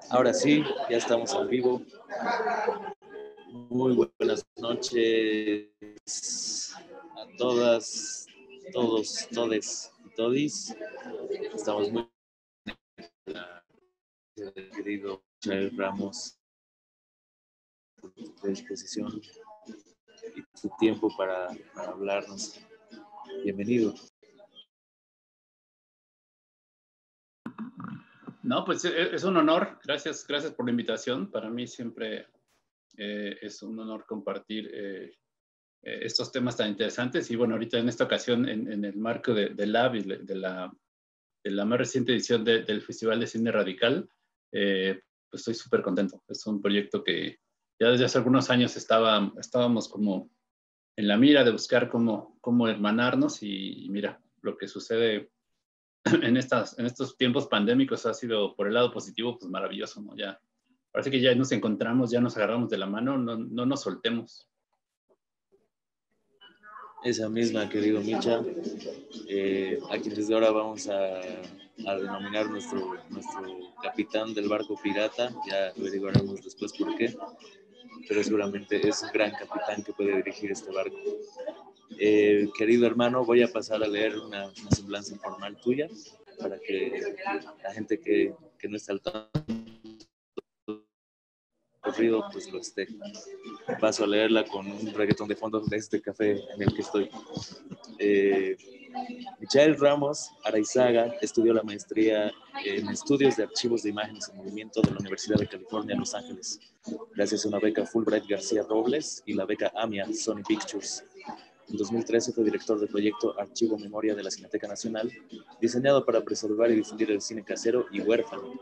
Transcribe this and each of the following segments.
Ahora sí, ya estamos en vivo. Muy buenas noches a todas, todos, todes y todis. Estamos muy querido Chael Ramos de disposición y su tiempo para hablarnos. Bienvenido. No, pues es un honor. Gracias por la invitación. Para mí siempre es un honor compartir estos temas tan interesantes. Y bueno, ahorita en esta ocasión, en el marco de LAB y de la más reciente edición del Festival de Cine Radical, pues estoy súper contento. Es un proyecto que ya desde hace algunos años estábamos como en la mira de buscar cómo hermanarnos y mira, lo que sucede en estos tiempos pandémicos ha sido, por el lado positivo, pues maravilloso, ¿no? Ya, parece que ya nos encontramos, ya nos agarramos de la mano, no nos soltemos. Esa misma, querido Micha. Aquí desde ahora vamos a denominar nuestro capitán del barco pirata. Ya averiguaremos después por qué, pero seguramente es un gran capitán que puede dirigir este barco. Querido hermano, voy a pasar a leer una semblanza informal tuya para que la gente que no está al tanto corrido pues lo esté. Paso a leerla con un reggaetón de fondo de este café en el que estoy. Michael Ramos Araizaga estudió la maestría en estudios de archivos de imágenes en movimiento de la Universidad de California, Los Ángeles, gracias a una beca Fulbright García Robles y la beca AMIA Sony Pictures. En 2013 fue director del proyecto Archivo Memoria de la Cineteca Nacional, diseñado para preservar y difundir el cine casero y huérfano.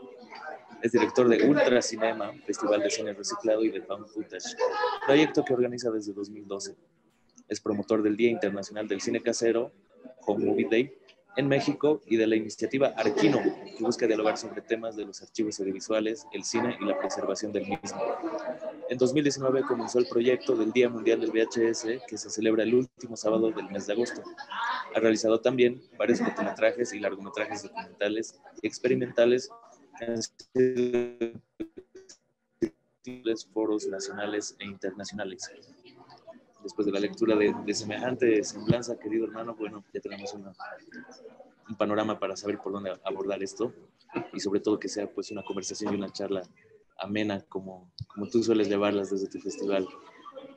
Es director de Ultra Cinema, Festival de Cine Reciclado y de Found Footage, proyecto que organiza desde 2012. Es promotor del Día Internacional del Cine Casero, Home Movie Day, en México y de la iniciativa Arquino, que busca dialogar sobre temas de los archivos audiovisuales, el cine y la preservación del mismo. En 2019 comenzó el proyecto del Día Mundial del VHS, que se celebra el último sábado del mes de agosto. Ha realizado también varios cortometrajes y largometrajes documentales y experimentales en foros nacionales e internacionales. Después de la lectura de semejante semblanza, querido hermano, bueno, ya tenemos un panorama para saber por dónde abordar esto y sobre todo que sea pues una conversación y una charla amena como tú sueles llevarlas desde tu festival,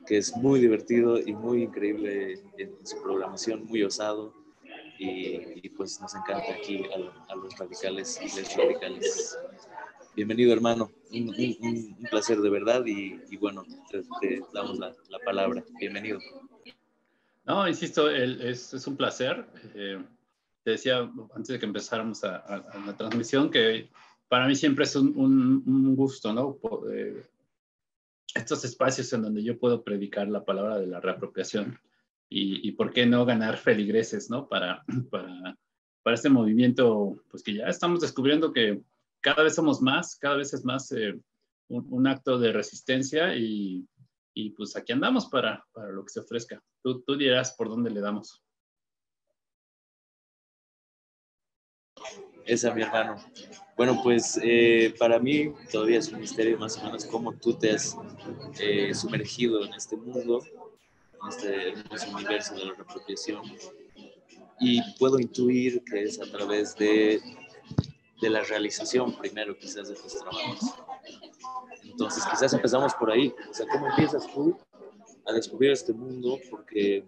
que es muy divertido y muy increíble en su programación, muy osado y pues nos encanta aquí a los radicales y les radicales. Bienvenido, hermano. Un placer de verdad y bueno, te damos la palabra. Bienvenido. No, insisto, es un placer. Te decía antes de que empezáramos a la transmisión que para mí siempre es un gusto, ¿no? Estos espacios en donde yo puedo predicar la palabra de la reapropiación y por qué no ganar feligreses, ¿no? Para este movimiento, pues que ya estamos descubriendo que cada vez somos más, cada vez es más un acto de resistencia y pues aquí andamos para lo que se ofrezca. Tú dirás por dónde le damos. Esa, mi hermano. Bueno, pues para mí todavía es un misterio más o menos cómo tú te has sumergido en este mundo, en este hermoso universo de la reapropiación. Y puedo intuir que es a través de la realización primero quizás de tus trabajos. Entonces quizás empezamos por ahí. O sea, ¿cómo empiezas tú a descubrir este mundo? Porque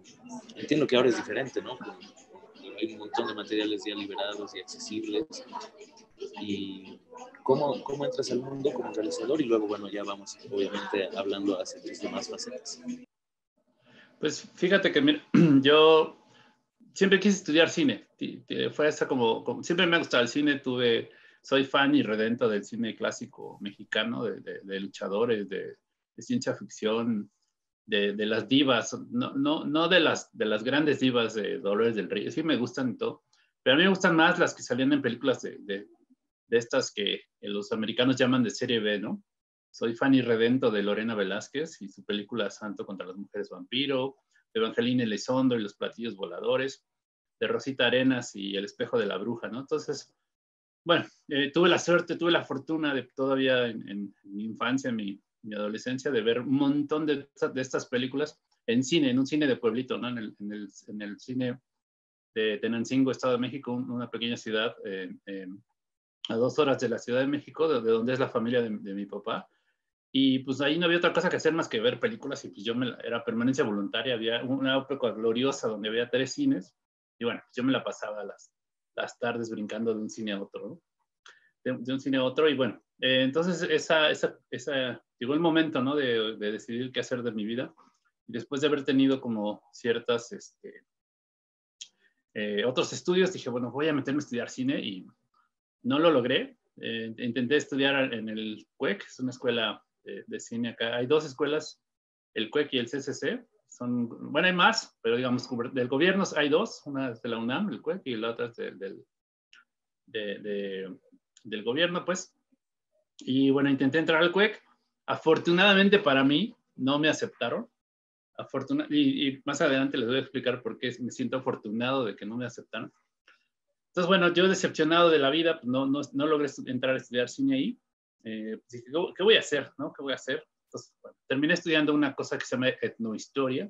entiendo que ahora es diferente, ¿no? Hay un montón de materiales ya liberados y accesibles. Y cómo entras al mundo como realizador y luego, bueno, ya vamos obviamente hablando hacia tus demás facetas. Pues fíjate que mira, yo siempre quise estudiar cine. Fue hasta como siempre me ha gustado el cine. Soy fan y redento del cine clásico mexicano, de luchadores, de ciencia ficción, de las divas, no de las grandes divas de Dolores del Rey. Sí me gustan y todo, pero a mí me gustan más las que salían en películas de estas que los americanos llaman de serie B, ¿no? Soy fan y redento de Lorena Velázquez y su película Santo contra las mujeres vampiro, de Evangeline Elizondo y los platillos voladores, de Rosita Arenas y El espejo de la bruja, ¿no? Entonces, bueno, tuve la suerte, tuve la fortuna de todavía en mi infancia, en mi adolescencia, de ver un montón de estas películas en cine, en un cine de pueblito, ¿no? En el cine de Tenancingo, Estado de México, una pequeña ciudad a 2 horas de la Ciudad de México, de donde es la familia de mi papá. Y pues ahí no había otra cosa que hacer más que ver películas y pues era permanencia voluntaria, había una época gloriosa donde había 3 cines y bueno, pues yo me la pasaba las tardes brincando de un cine a otro, ¿no? De un cine a otro y bueno, entonces llegó el momento, ¿no? De decidir qué hacer de mi vida y después de haber tenido como ciertas, otros estudios, dije, bueno, voy a meterme a estudiar cine y no lo logré. Intenté estudiar en el CUEC, es una escuela de cine acá. Hay 2 escuelas, el CUEC y el CCC. Bueno, hay más, pero digamos, del gobierno hay 2. Una es de la UNAM, el CUEC, y la otra es del gobierno, pues. Y bueno, intenté entrar al CUEC. Afortunadamente para mí, no me aceptaron. Y más adelante les voy a explicar por qué me siento afortunado de que no me aceptaron. Entonces, bueno, yo decepcionado de la vida, pues no logré entrar a estudiar cine ahí. Dije, ¿qué voy a hacer? ¿No? ¿Qué voy a hacer? Entonces, bueno, terminé estudiando una cosa que se llama etnohistoria,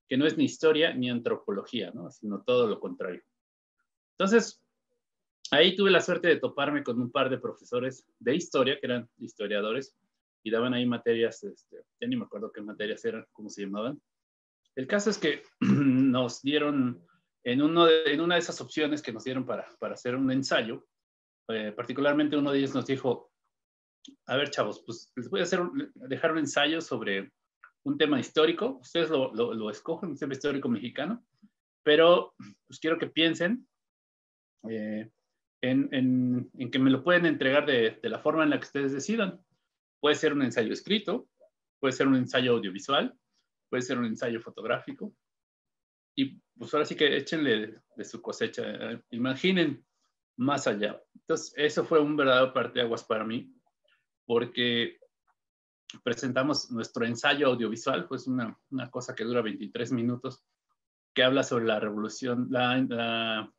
que no es ni historia ni antropología, ¿no? Sino todo lo contrario. Entonces, ahí tuve la suerte de toparme con un par de profesores de historia, que eran historiadores, y daban ahí materias, ya ni me acuerdo qué materias eran, cómo se llamaban. El caso es que nos dieron en una de esas opciones que nos dieron para hacer un ensayo, particularmente uno de ellos nos dijo, a ver chavos, pues les voy a dejar un ensayo sobre un tema histórico, ustedes lo escogen, un tema histórico mexicano, pero pues quiero que piensen en que me lo pueden entregar de la forma en la que ustedes decidan. Puede ser un ensayo escrito, puede ser un ensayo audiovisual, puede ser un ensayo fotográfico, y pues ahora sí que échenle de su cosecha, imaginen más allá. Entonces, eso fue un verdadero parteaguas para mí, porque presentamos nuestro ensayo audiovisual, pues una cosa que dura 23 minutos, que habla sobre la revolución, la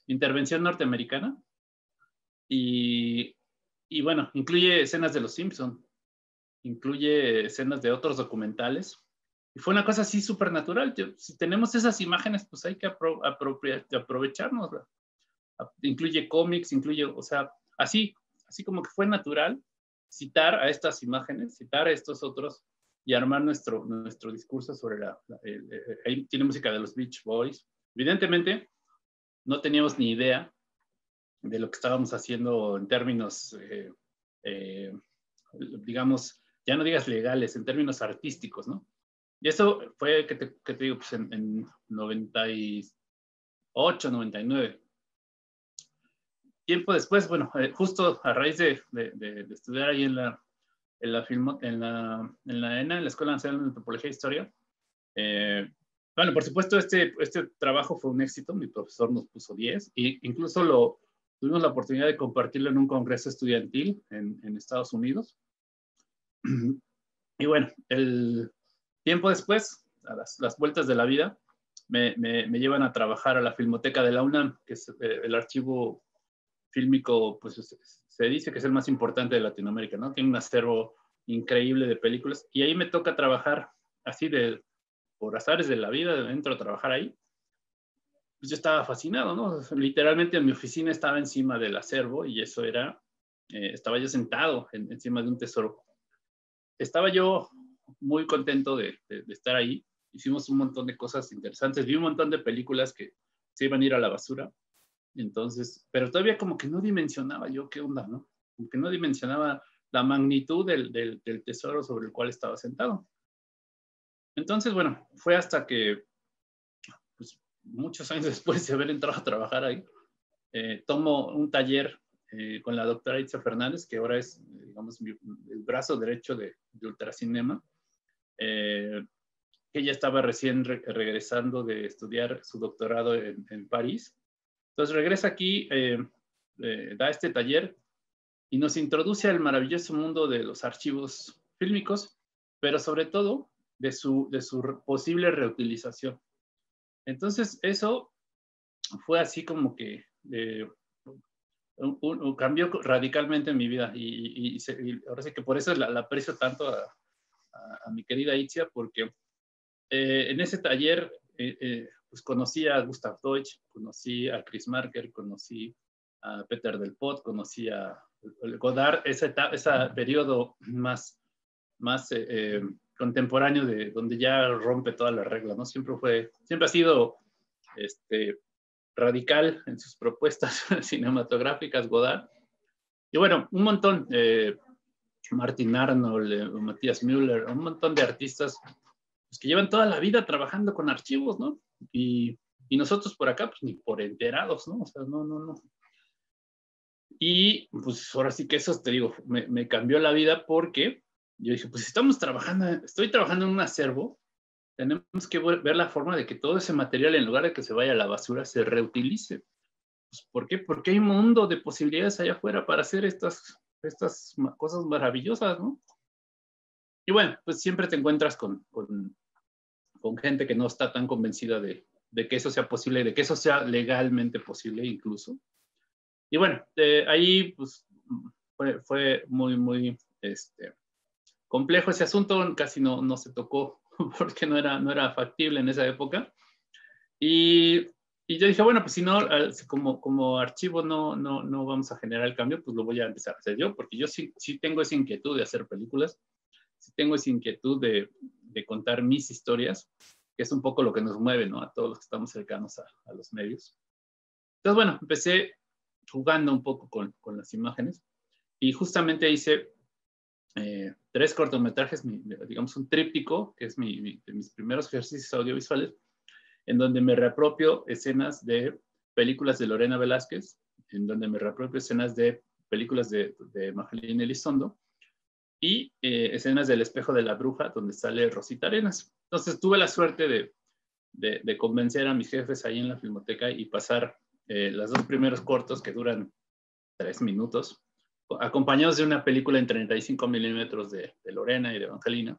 intervención norteamericana, y bueno, incluye escenas de Los Simpson, incluye escenas de otros documentales, y fue una cosa así súper natural. Si tenemos esas imágenes, pues hay que aprovecharnos. Incluye cómics, incluye, o sea, así como que fue natural citar a estas imágenes, citar a estos otros y armar nuestro discurso sobre ahí tiene música de los Beach Boys. Evidentemente, no teníamos ni idea de lo que estábamos haciendo en términos, digamos, ya no digas legales, en términos artísticos, ¿no? Y eso fue, que te digo, pues en 98, 99. Tiempo después, bueno, justo a raíz de estudiar ahí en la ENA, en la Escuela Nacional de Antropología e Historia, bueno, por supuesto, este trabajo fue un éxito, mi profesor nos puso 10, e incluso tuvimos la oportunidad de compartirlo en un congreso estudiantil en Estados Unidos. Y bueno, el tiempo después, a las vueltas de la vida, me llevan a trabajar a la Filmoteca de la UNAM, que es el archivo fílmico, pues se dice que es el más importante de Latinoamérica, ¿no? Tiene un acervo increíble de películas, y ahí me toca trabajar así por azares de la vida, entro a trabajar ahí. Pues yo estaba fascinado, ¿no? Literalmente en mi oficina estaba encima del acervo, y eso era, estaba yo sentado encima de un tesoro. Estaba yo muy contento de estar ahí. Hicimos un montón de cosas interesantes, vi un montón de películas que se iban a ir a la basura. Entonces, pero todavía como que no dimensionaba yo qué onda, ¿no? Como que no dimensionaba la magnitud del tesoro sobre el cual estaba sentado. Entonces, bueno, fue hasta que, pues, muchos años después de haber entrado a trabajar ahí, tomo un taller con la doctora Itza Fernández, que ahora es, digamos, el brazo derecho de Ultracinema, que ella estaba recién regresando de estudiar su doctorado en París. Entonces regresa aquí, da este taller y nos introduce al maravilloso mundo de los archivos fílmicos, pero sobre todo de su posible reutilización. Entonces eso fue así como que, cambió radicalmente en mi vida y ahora sí que por eso la aprecio tanto a mi querida Itzia, porque en ese taller pues conocí a Gustav Deutsch, conocí a Chris Marker, conocí a Peter Del Pot, conocí a Godard, ese periodo más contemporáneo de donde ya rompe todas las reglas, ¿no? Siempre ha sido radical en sus propuestas cinematográficas, Godard. Y bueno, un montón, Martin Arnold, Matthias Müller, un montón de artistas pues, que llevan toda la vida trabajando con archivos, ¿no? Y nosotros por acá, pues ni por enterados, ¿no? O sea, no. Y pues ahora sí que eso, te digo, me cambió la vida porque yo dije, pues estoy trabajando en un acervo, tenemos que ver la forma de que todo ese material, en lugar de que se vaya a la basura, se reutilice. Pues, ¿por qué? Porque hay un mundo de posibilidades allá afuera para hacer estas cosas maravillosas, ¿no? Y bueno, pues siempre te encuentras con gente que no está tan convencida de que eso sea posible, de que eso sea legalmente posible incluso. Y bueno, ahí pues fue muy complejo ese asunto, casi no se tocó porque no era factible en esa época. Y yo dije, bueno, pues si no, como archivo no vamos a generar el cambio, pues lo voy a empezar a hacer yo, porque yo sí tengo esa inquietud de hacer películas, sí tengo esa inquietud de contar mis historias, que es un poco lo que nos mueve, ¿no? A todos los que estamos cercanos a los medios. Entonces, bueno, empecé jugando un poco con las imágenes y justamente hice 3 cortometrajes, digamos un tríptico, que es de mis primeros ejercicios audiovisuales, en donde me reapropio escenas de películas de Lorena Velázquez, en donde me reapropio escenas de películas de Majalín Elizondo y escenas del Espejo de la Bruja, donde sale Rosita Arenas. Entonces tuve la suerte de convencer a mis jefes ahí en la Filmoteca y pasar los 2 primeros cortos que duran 3 minutos, acompañados de una película en 35 milímetros de Lorena y de Evangelina.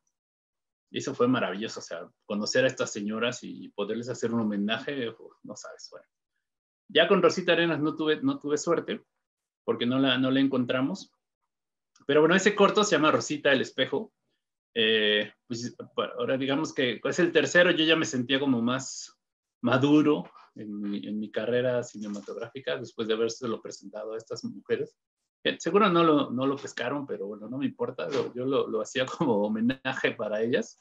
Y eso fue maravilloso, o sea, conocer a estas señoras y poderles hacer un homenaje, no sabes, bueno. Ya con Rosita Arenas no tuve suerte, porque no la encontramos. Pero bueno, ese corto se llama Rosita el Espejo. Pues ahora digamos que es el tercero, yo ya me sentía como más maduro en mi carrera cinematográfica, después de habérselo presentado a estas mujeres. Seguro no lo pescaron, pero bueno, no me importa, yo lo hacía como homenaje para ellas.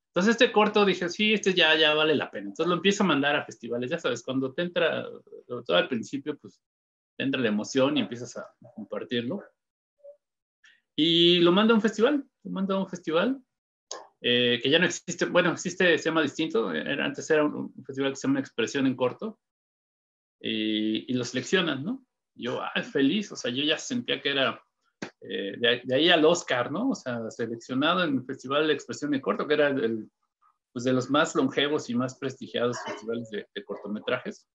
Entonces este corto dije, sí, ya vale la pena. Entonces lo empiezo a mandar a festivales, ya sabes, cuando te entra, sobre todo al principio, pues te entra la emoción y empiezas a compartirlo. Y lo mando a un festival, que ya no existe, bueno, existe, se llama distinto, antes era un festival que se llama Expresión en Corto, y lo seleccionan, ¿no? Yo, feliz, o sea, yo ya sentía que era de ahí al Oscar, ¿no? O sea, seleccionado en el Festival de Expresión en Corto, que era pues de los más longevos y más prestigiados festivales de cortometrajes.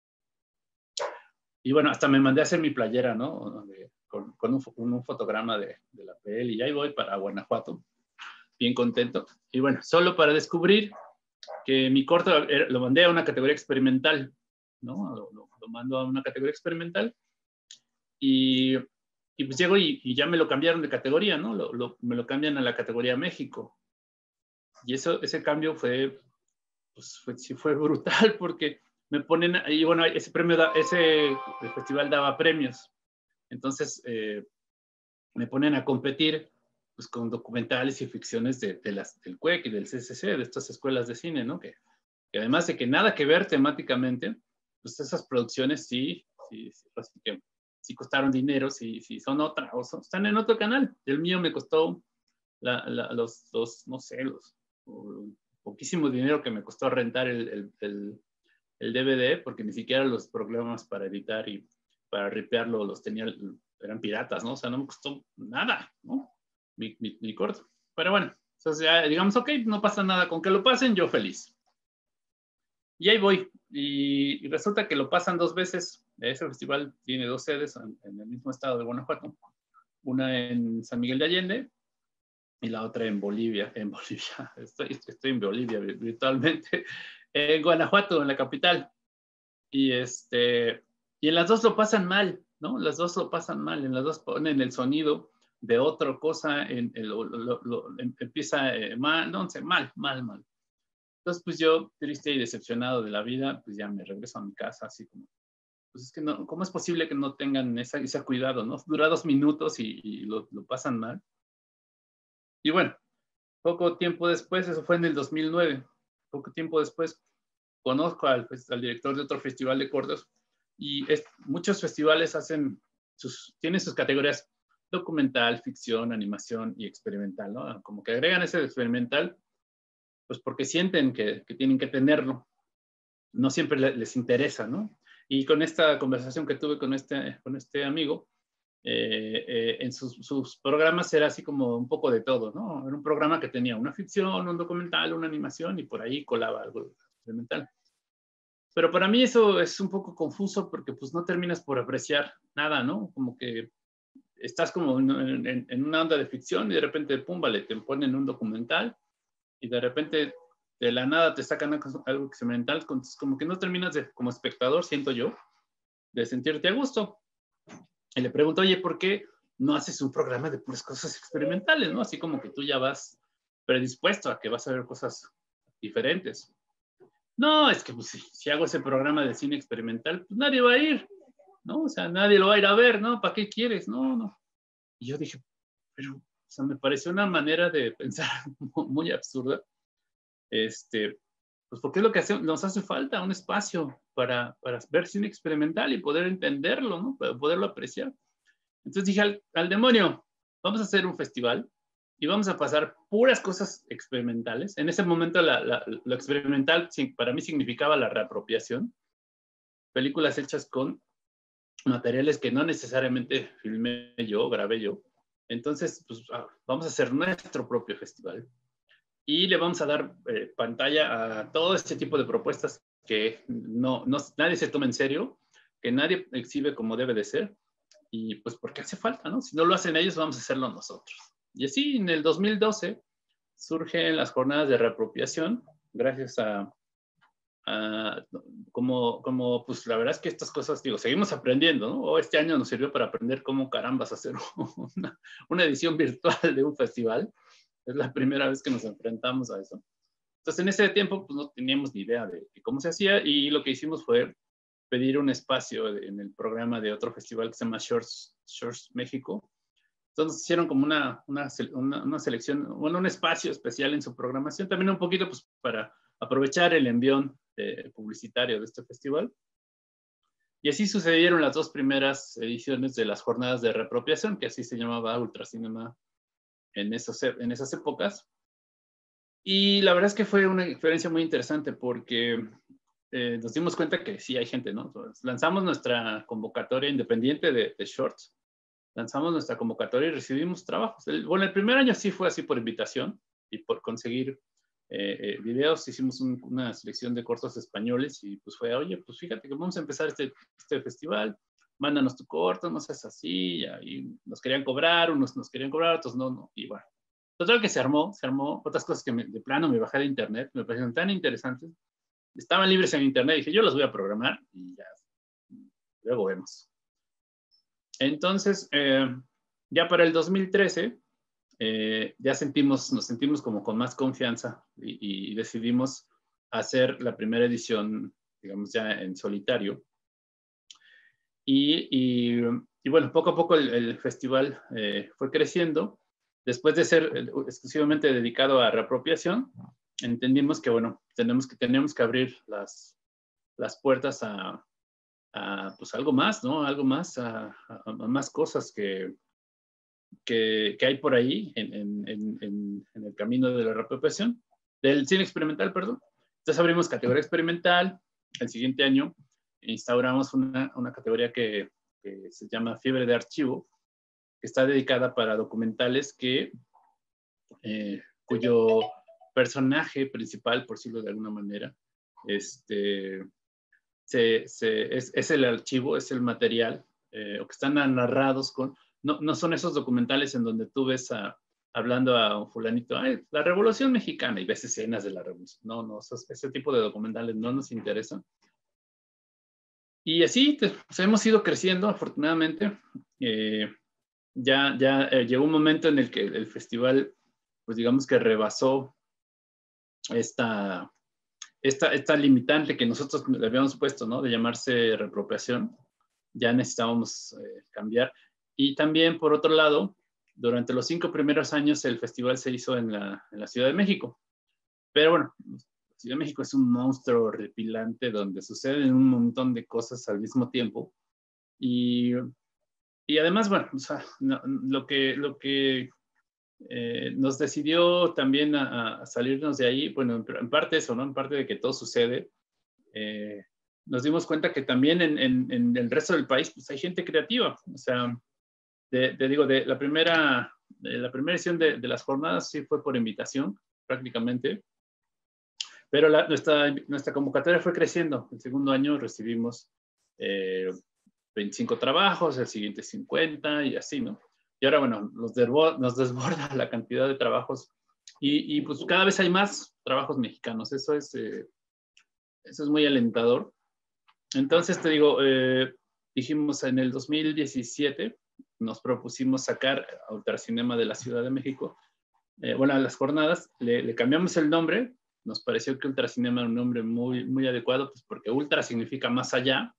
Y bueno, hasta me mandé a hacer mi playera, ¿no? Con un fotograma de la peli, y ahí voy para Guanajuato, bien contento. Y bueno, solo para descubrir que mi corto lo mandé a una categoría experimental, ¿no? Lo mando a una categoría experimental y pues llego y ya me lo cambiaron de categoría, ¿no? Me lo cambian a la categoría México. Y ese cambio sí fue brutal porque me ponen, y bueno, ese festival daba premios. Entonces me ponen a competir pues, con documentales y ficciones del CUEC y del CCC, de estas escuelas de cine, ¿no? Que además de que nada que ver temáticamente, pues esas producciones sí costaron dinero, sí son otra, o están en otro canal. El mío me costó poquísimo dinero que me costó rentar el DVD, porque ni siquiera los programas para editar y para ripearlo los tenía, eran piratas, ¿no? O sea, no me costó nada, ¿no? Mi corto. Pero bueno, entonces ya digamos, ok, no pasa nada, con que lo pasen, yo feliz. Y ahí voy. Y resulta que lo pasan 2 veces. Ese festival tiene 2 sedes en el mismo estado de Guanajuato. Una en San Miguel de Allende y la otra en Bolivia. Estoy en Bolivia virtualmente. En Guanajuato, en la capital. Y en las 2 lo pasan mal. ¿no? Las dos lo pasan mal, en las dos ponen el sonido de otra cosa, empieza mal, no sé, mal. Entonces, pues yo, triste y decepcionado de la vida, pues ya me regreso a mi casa, así como, pues es que no, ¿cómo es posible que no tengan ese cuidado, no? Dura 2 minutos y lo pasan mal. Y bueno, poco tiempo después, eso fue en el 2009, poco tiempo después, conozco al director de otro festival de cortos y muchos festivales tienen sus categorías documental, ficción, animación y experimental, ¿no? Como que agregan ese experimental, pues porque sienten que tienen que tenerlo. No siempre les interesa, ¿no? Y con esta conversación que tuve con este amigo, en sus programas era así como un poco de todo, ¿no? Era un programa que tenía una ficción, un documental, una animación y por ahí colaba algo experimental. Pero para mí eso es un poco confuso porque pues no terminas por apreciar nada, ¿no? Como que estás como en una onda de ficción y de repente, pum, vale, te ponen un documental y de repente de la nada te sacan algo experimental, como que no terminas como espectador, siento yo, de sentirte a gusto. Y le pregunto, oye, ¿por qué no haces un programa de puras cosas experimentales, ¿no? Así como que tú ya vas predispuesto a que vas a ver cosas diferentes. No, es que pues, si hago ese programa de cine experimental, pues nadie va a ir, ¿no? O sea, nadie lo va a ir a ver, ¿no? ¿Para qué quieres? No. Y yo dije, pero, o sea, me pareció una manera de pensar muy absurda. Pues porque es lo que nos hace falta, un espacio para ver cine experimental y poder entenderlo, ¿no? Para poderlo apreciar. Entonces dije al demonio, vamos a hacer un festival y vamos a pasar puras cosas experimentales. En ese momento lo experimental para mí significaba la reapropiación, películas hechas con materiales que no necesariamente filmé yo, grabé yo. Entonces, pues vamos a hacer nuestro propio festival y le vamos a dar pantalla a todo este tipo de propuestas que nadie se toma en serio, que nadie exhibe como debe de ser, y pues porque hace falta, ¿no? Si no lo hacen ellos, vamos a hacerlo nosotros. Y así en el 2012 surgen las jornadas de reapropiación, gracias como pues la verdad es que estas cosas, digo, seguimos aprendiendo, ¿no? Este año nos sirvió para aprender cómo carambas hacer una edición virtual de un festival. Es la primera vez que nos enfrentamos a eso. Entonces, en ese tiempo, pues no teníamos ni idea de cómo se hacía y lo que hicimos fue pedir un espacio en el programa de otro festival que se llama Shorts México. Entonces hicieron como una selección, bueno, un espacio especial en su programación, también un poquito pues para aprovechar el envión publicitario de este festival. Y así sucedieron las dos primeras ediciones de las jornadas de reapropiación, que así se llamaba Ultracinema en esas épocas. Y la verdad es que fue una experiencia muy interesante porque nos dimos cuenta que sí hay gente, ¿no? Entonces, lanzamos nuestra convocatoria independiente de Shorts, lanzamos nuestra convocatoria y recibimos trabajos. Bueno, el primer año sí fue así por invitación y por conseguir videos. Hicimos una selección de cortos españoles y pues fue, oye, pues fíjate que vamos a empezar este festival, mándanos tu corto, no seas así, y nos querían cobrar, unos nos querían cobrar, otros no, y bueno. Total que se armó, otras cosas que de plano me bajé de internet, me parecieron tan interesantes, estaban libres en internet, dije, yo los voy a programar y ya, luego vemos. Entonces, ya para el 2013, ya nos sentimos como con más confianza y decidimos hacer la primera edición, digamos, ya en solitario. Y bueno, poco a poco el festival fue creciendo. Después de ser exclusivamente dedicado a reapropiación, entendimos que, bueno, tenemos que abrir las puertas a pues algo más, ¿no? Algo más, a más cosas que hay por ahí en el camino de la reapropiación, del cine experimental, perdón. Entonces abrimos categoría experimental. El siguiente año instauramos una categoría que se llama Fiebre de Archivo, que está dedicada para documentales cuyo personaje principal, por decirlo de alguna manera, es el archivo, es el material, o que están narrados no son esos documentales en donde tú ves hablando a un fulanito, ay, la Revolución Mexicana, y ves escenas de la Revolución. No, ese tipo de documentales no nos interesan. Y así pues, hemos ido creciendo, afortunadamente. Llegó un momento en el que el festival, pues digamos que rebasó esta limitante que nosotros le habíamos puesto, ¿no? De llamarse reapropiación. Ya necesitábamos cambiar. Y también, por otro lado, durante los 5 primeros años el festival se hizo en la Ciudad de México. Pero bueno, la Ciudad de México es un monstruo horripilante donde suceden un montón de cosas al mismo tiempo. Y además, bueno, o sea, lo que nos decidió también a salirnos de ahí, bueno, en parte eso, ¿no? En parte de que todo sucede. Nos dimos cuenta que también en el resto del país pues hay gente creativa. O sea, te digo, de la primera edición de las jornadas sí fue por invitación, prácticamente. Pero nuestra convocatoria fue creciendo. El segundo año recibimos 25 trabajos, el siguiente 50 y así, ¿no? Y ahora, bueno, nos desborda la cantidad de trabajos y pues cada vez hay más trabajos mexicanos. Eso es muy alentador. Entonces, te digo, dijimos en el 2017, nos propusimos sacar a Ultracinema de la Ciudad de México. Bueno, a las jornadas le cambiamos el nombre. Nos pareció que Ultracinema era un nombre muy, muy adecuado, pues porque ultra significa más allá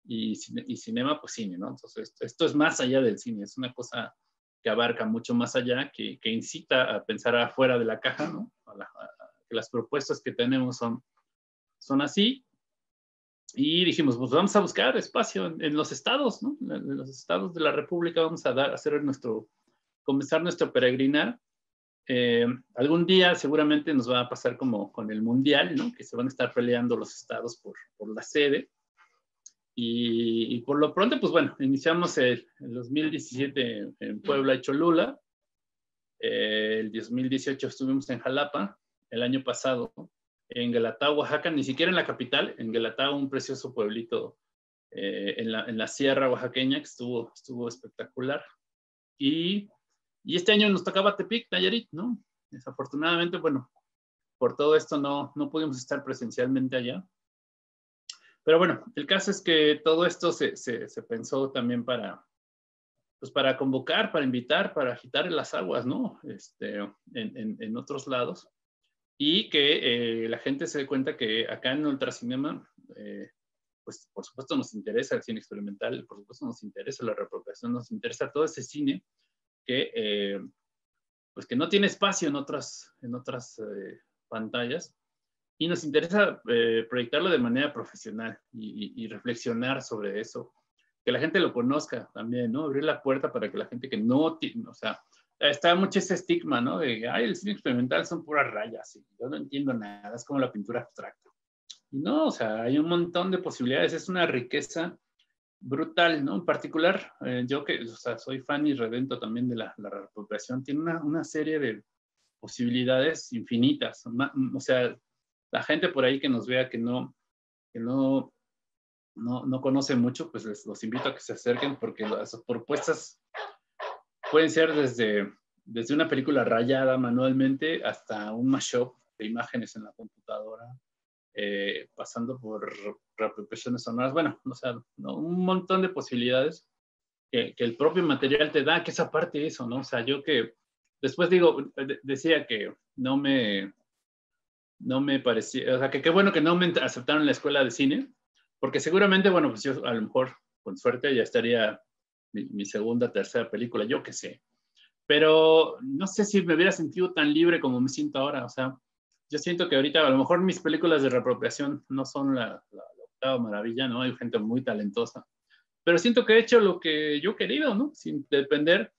y cinema, pues cine, ¿no? Entonces, esto es más allá del cine, es una cosa que abarca mucho más allá, que incita a pensar afuera de la caja, ¿no? Que las propuestas que tenemos son así. Y dijimos, pues vamos a buscar espacio en los estados, ¿no? En los estados de la República vamos a comenzar nuestro peregrinar. Algún día seguramente nos va a pasar como con el Mundial, ¿no? Que se van a estar peleando los estados por la sede. Y por lo pronto, pues bueno, iniciamos el 2017 en Puebla y Cholula. El 2018 estuvimos en Jalapa. El año pasado en Guelatao, Oaxaca, ni siquiera en la capital, en Guelatao, un precioso pueblito en la sierra oaxaqueña, que estuvo espectacular. Y este año nos tocaba Tepic, Nayarit, ¿no? Desafortunadamente, bueno, por todo esto no pudimos estar presencialmente allá. Pero bueno, el caso es que todo esto se pensó también pues para convocar, para invitar, para agitar las aguas, ¿no? En otros lados. Y que la gente se dé cuenta que acá en Ultracinema, pues por supuesto nos interesa el cine experimental, por supuesto nos interesa la reapropiación, nos interesa todo ese cine que, pues que no tiene espacio en otras pantallas. Y nos interesa proyectarlo de manera profesional y reflexionar sobre eso. Que la gente lo conozca también, ¿no? Abrir la puerta para que la gente que no tiene, o sea, está mucho ese estigma, ¿no? De, ay, el cine experimental son puras rayas y yo no entiendo nada, es como la pintura abstracta. Y no, o sea, hay un montón de posibilidades, es una riqueza brutal, ¿no? En particular, yo que, o sea, soy fan y redento también de la reapropiación, tiene una serie de posibilidades infinitas. O sea, la gente por ahí que nos vea que no conoce mucho, pues los invito a que se acerquen porque las propuestas pueden ser desde una película rayada manualmente hasta un mashup de imágenes en la computadora, pasando por reapropiaciones sonoras. Bueno, o sea, ¿no? Un montón de posibilidades que el propio material te da, que esa parte de eso, ¿no? O sea, yo que después decía que no me parecía, o sea, que qué bueno que no me aceptaron en la escuela de cine, porque seguramente, bueno, pues yo a lo mejor, con suerte, ya estaría mi segunda, tercera película, yo qué sé. Pero no sé si me hubiera sentido tan libre como me siento ahora, o sea, yo siento que ahorita a lo mejor mis películas de reapropiación no son la octava maravilla, ¿no? Hay gente muy talentosa, pero siento que he hecho lo que yo he querido, ¿no? Sin depender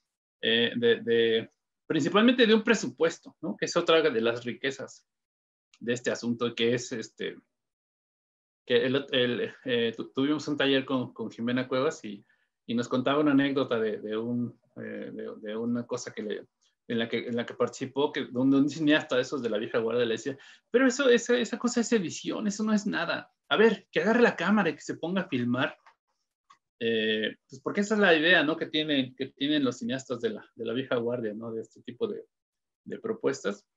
principalmente de un presupuesto, ¿no? Que es otra de las riquezas de este asunto, que es que tuvimos un taller con Jimena Cuevas y nos contaba una anécdota de una cosa en la que participó, donde un cineasta de esos de la vieja guardia le decía, pero esa cosa es edición, eso no es nada. A ver, que agarre la cámara y que se ponga a filmar. Pues porque esa es la idea, ¿no? que tienen los cineastas de la vieja guardia, ¿no? De este tipo de propuestas.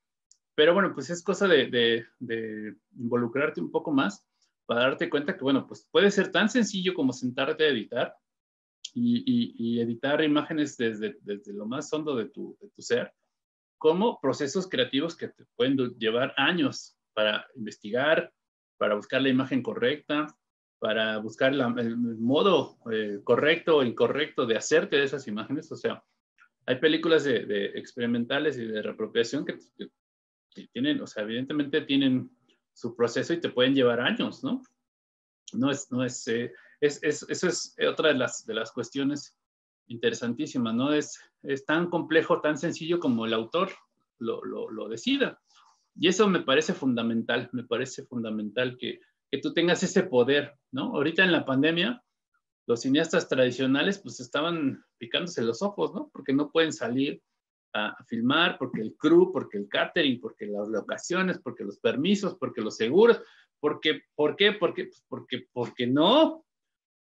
Pero bueno, pues es cosa de involucrarte un poco más. para darte cuenta que, bueno, pues puede ser tan sencillo como sentarte a editar y editar imágenes desde lo más hondo de tu ser, como procesos creativos que te pueden llevar años para investigar, para buscar la imagen correcta, para buscar el modo correcto o incorrecto de hacerte de esas imágenes. O sea, hay películas de experimentales y de reapropiación que tienen, o sea, evidentemente tienen su proceso y te pueden llevar años, ¿no? Eso es otra de las cuestiones interesantísimas, ¿no? Es tan complejo, tan sencillo como el autor lo decida. Y eso me parece fundamental que tú tengas ese poder, ¿no? Ahorita en la pandemia, los cineastas tradicionales pues estaban picándose los ojos, ¿no? Porque no pueden salir a filmar, porque el crew, porque el catering, porque las locaciones, porque los permisos, porque los seguros, ¿por qué? Pues porque no.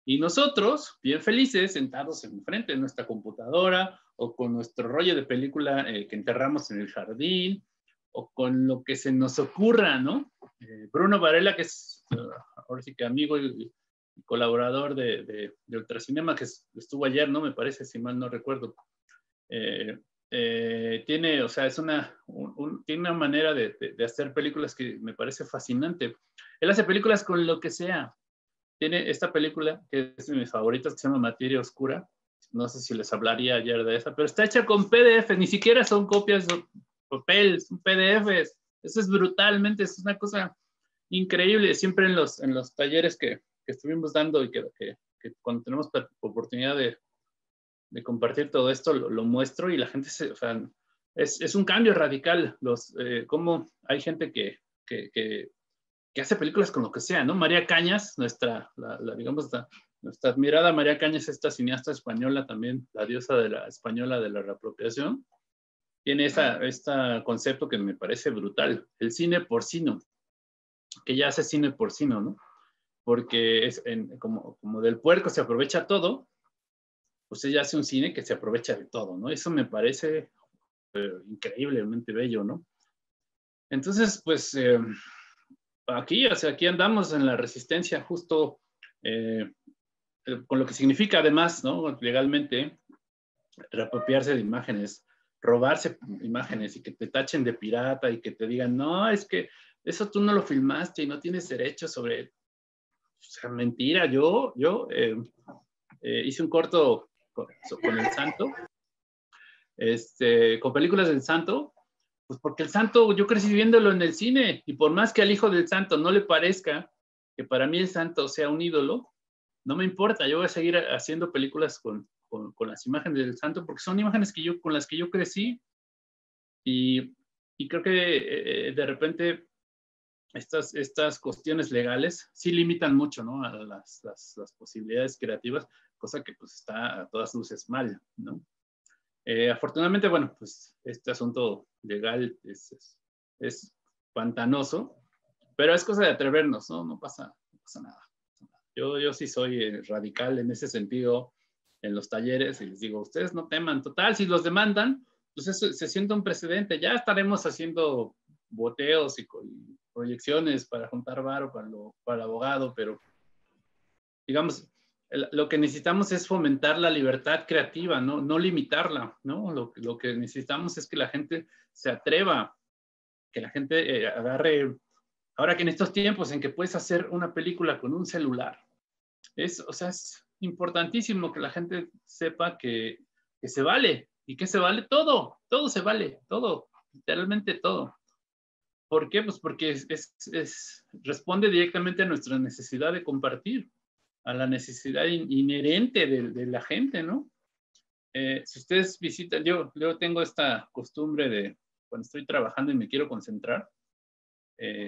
Y nosotros, bien felices, sentados enfrente de nuestra computadora o con nuestro rollo de película que enterramos en el jardín o con lo que se nos ocurra, ¿no? Bruno Varela, que es ahora sí que amigo y colaborador de Ultracinema, que estuvo ayer, ¿no? Me parece, si mal no recuerdo. Tiene, o sea, tiene una manera de hacer películas que me parece fascinante. Él hace películas con lo que sea. Tiene esta película, que es de mis favoritas, que se llama Materia Oscura. No sé si les hablaría ayer de esa, pero está hecha con PDF, ni siquiera son copias de papel, son PDFs. Eso es brutalmente, es una cosa increíble. Siempre en los talleres que estuvimos dando y que cuando tenemos oportunidad de compartir todo esto, lo muestro y la gente o sea, es un cambio radical. Cómo hay gente que hace películas con lo que sea, ¿no? María Cañas, digamos, nuestra admirada María Cañas, esta cineasta española también, la diosa española de la reapropiación, tiene este concepto que me parece brutal, el cine porcino, que ya hace cine porcino, ¿no? Porque como del puerco se aprovecha todo, pues ella hace un cine que se aprovecha de todo, ¿no? Eso me parece increíblemente bello, ¿no? Entonces, pues o sea, aquí andamos en la resistencia justo con lo que significa además, ¿no? Legalmente, reapropiarse de imágenes, robarse imágenes y que te tachen de pirata y que te digan, no, es que eso tú no lo filmaste y no tienes derecho sobre... O sea, mentira, yo hice un corto con el Santo, con películas del Santo, pues porque el Santo, yo crecí viéndolo en el cine, y por más que al hijo del Santo no le parezca que para mí el Santo sea un ídolo, no me importa, yo voy a seguir haciendo películas con las imágenes del Santo, porque son imágenes con las que yo crecí, y creo que de repente estas cuestiones legales sí limitan mucho, ¿no? A las posibilidades creativas, cosa que pues está a todas luces mal, ¿no? Afortunadamente, bueno, pues este asunto legal es pantanoso, pero es cosa de atrevernos, ¿no? No pasa nada. Yo sí soy radical en ese sentido en los talleres y les digo, ustedes no teman, total, si los demandan, pues eso se siente un precedente, ya estaremos haciendo boteos y proyecciones para juntar varo para el abogado, pero digamos, lo que necesitamos es fomentar la libertad creativa, no limitarla, ¿no? Lo que necesitamos es que la gente se atreva, que la gente agarre, ahora que en estos tiempos en que puedes hacer una película con un celular, o sea, es importantísimo que la gente sepa que se vale, y que se vale todo se vale, todo, literalmente todo. ¿Por qué? Pues porque responde directamente a nuestra necesidad de compartir, a la necesidad inherente de la gente, ¿no? Si ustedes visitan, yo tengo esta costumbre de, cuando estoy trabajando y me quiero concentrar,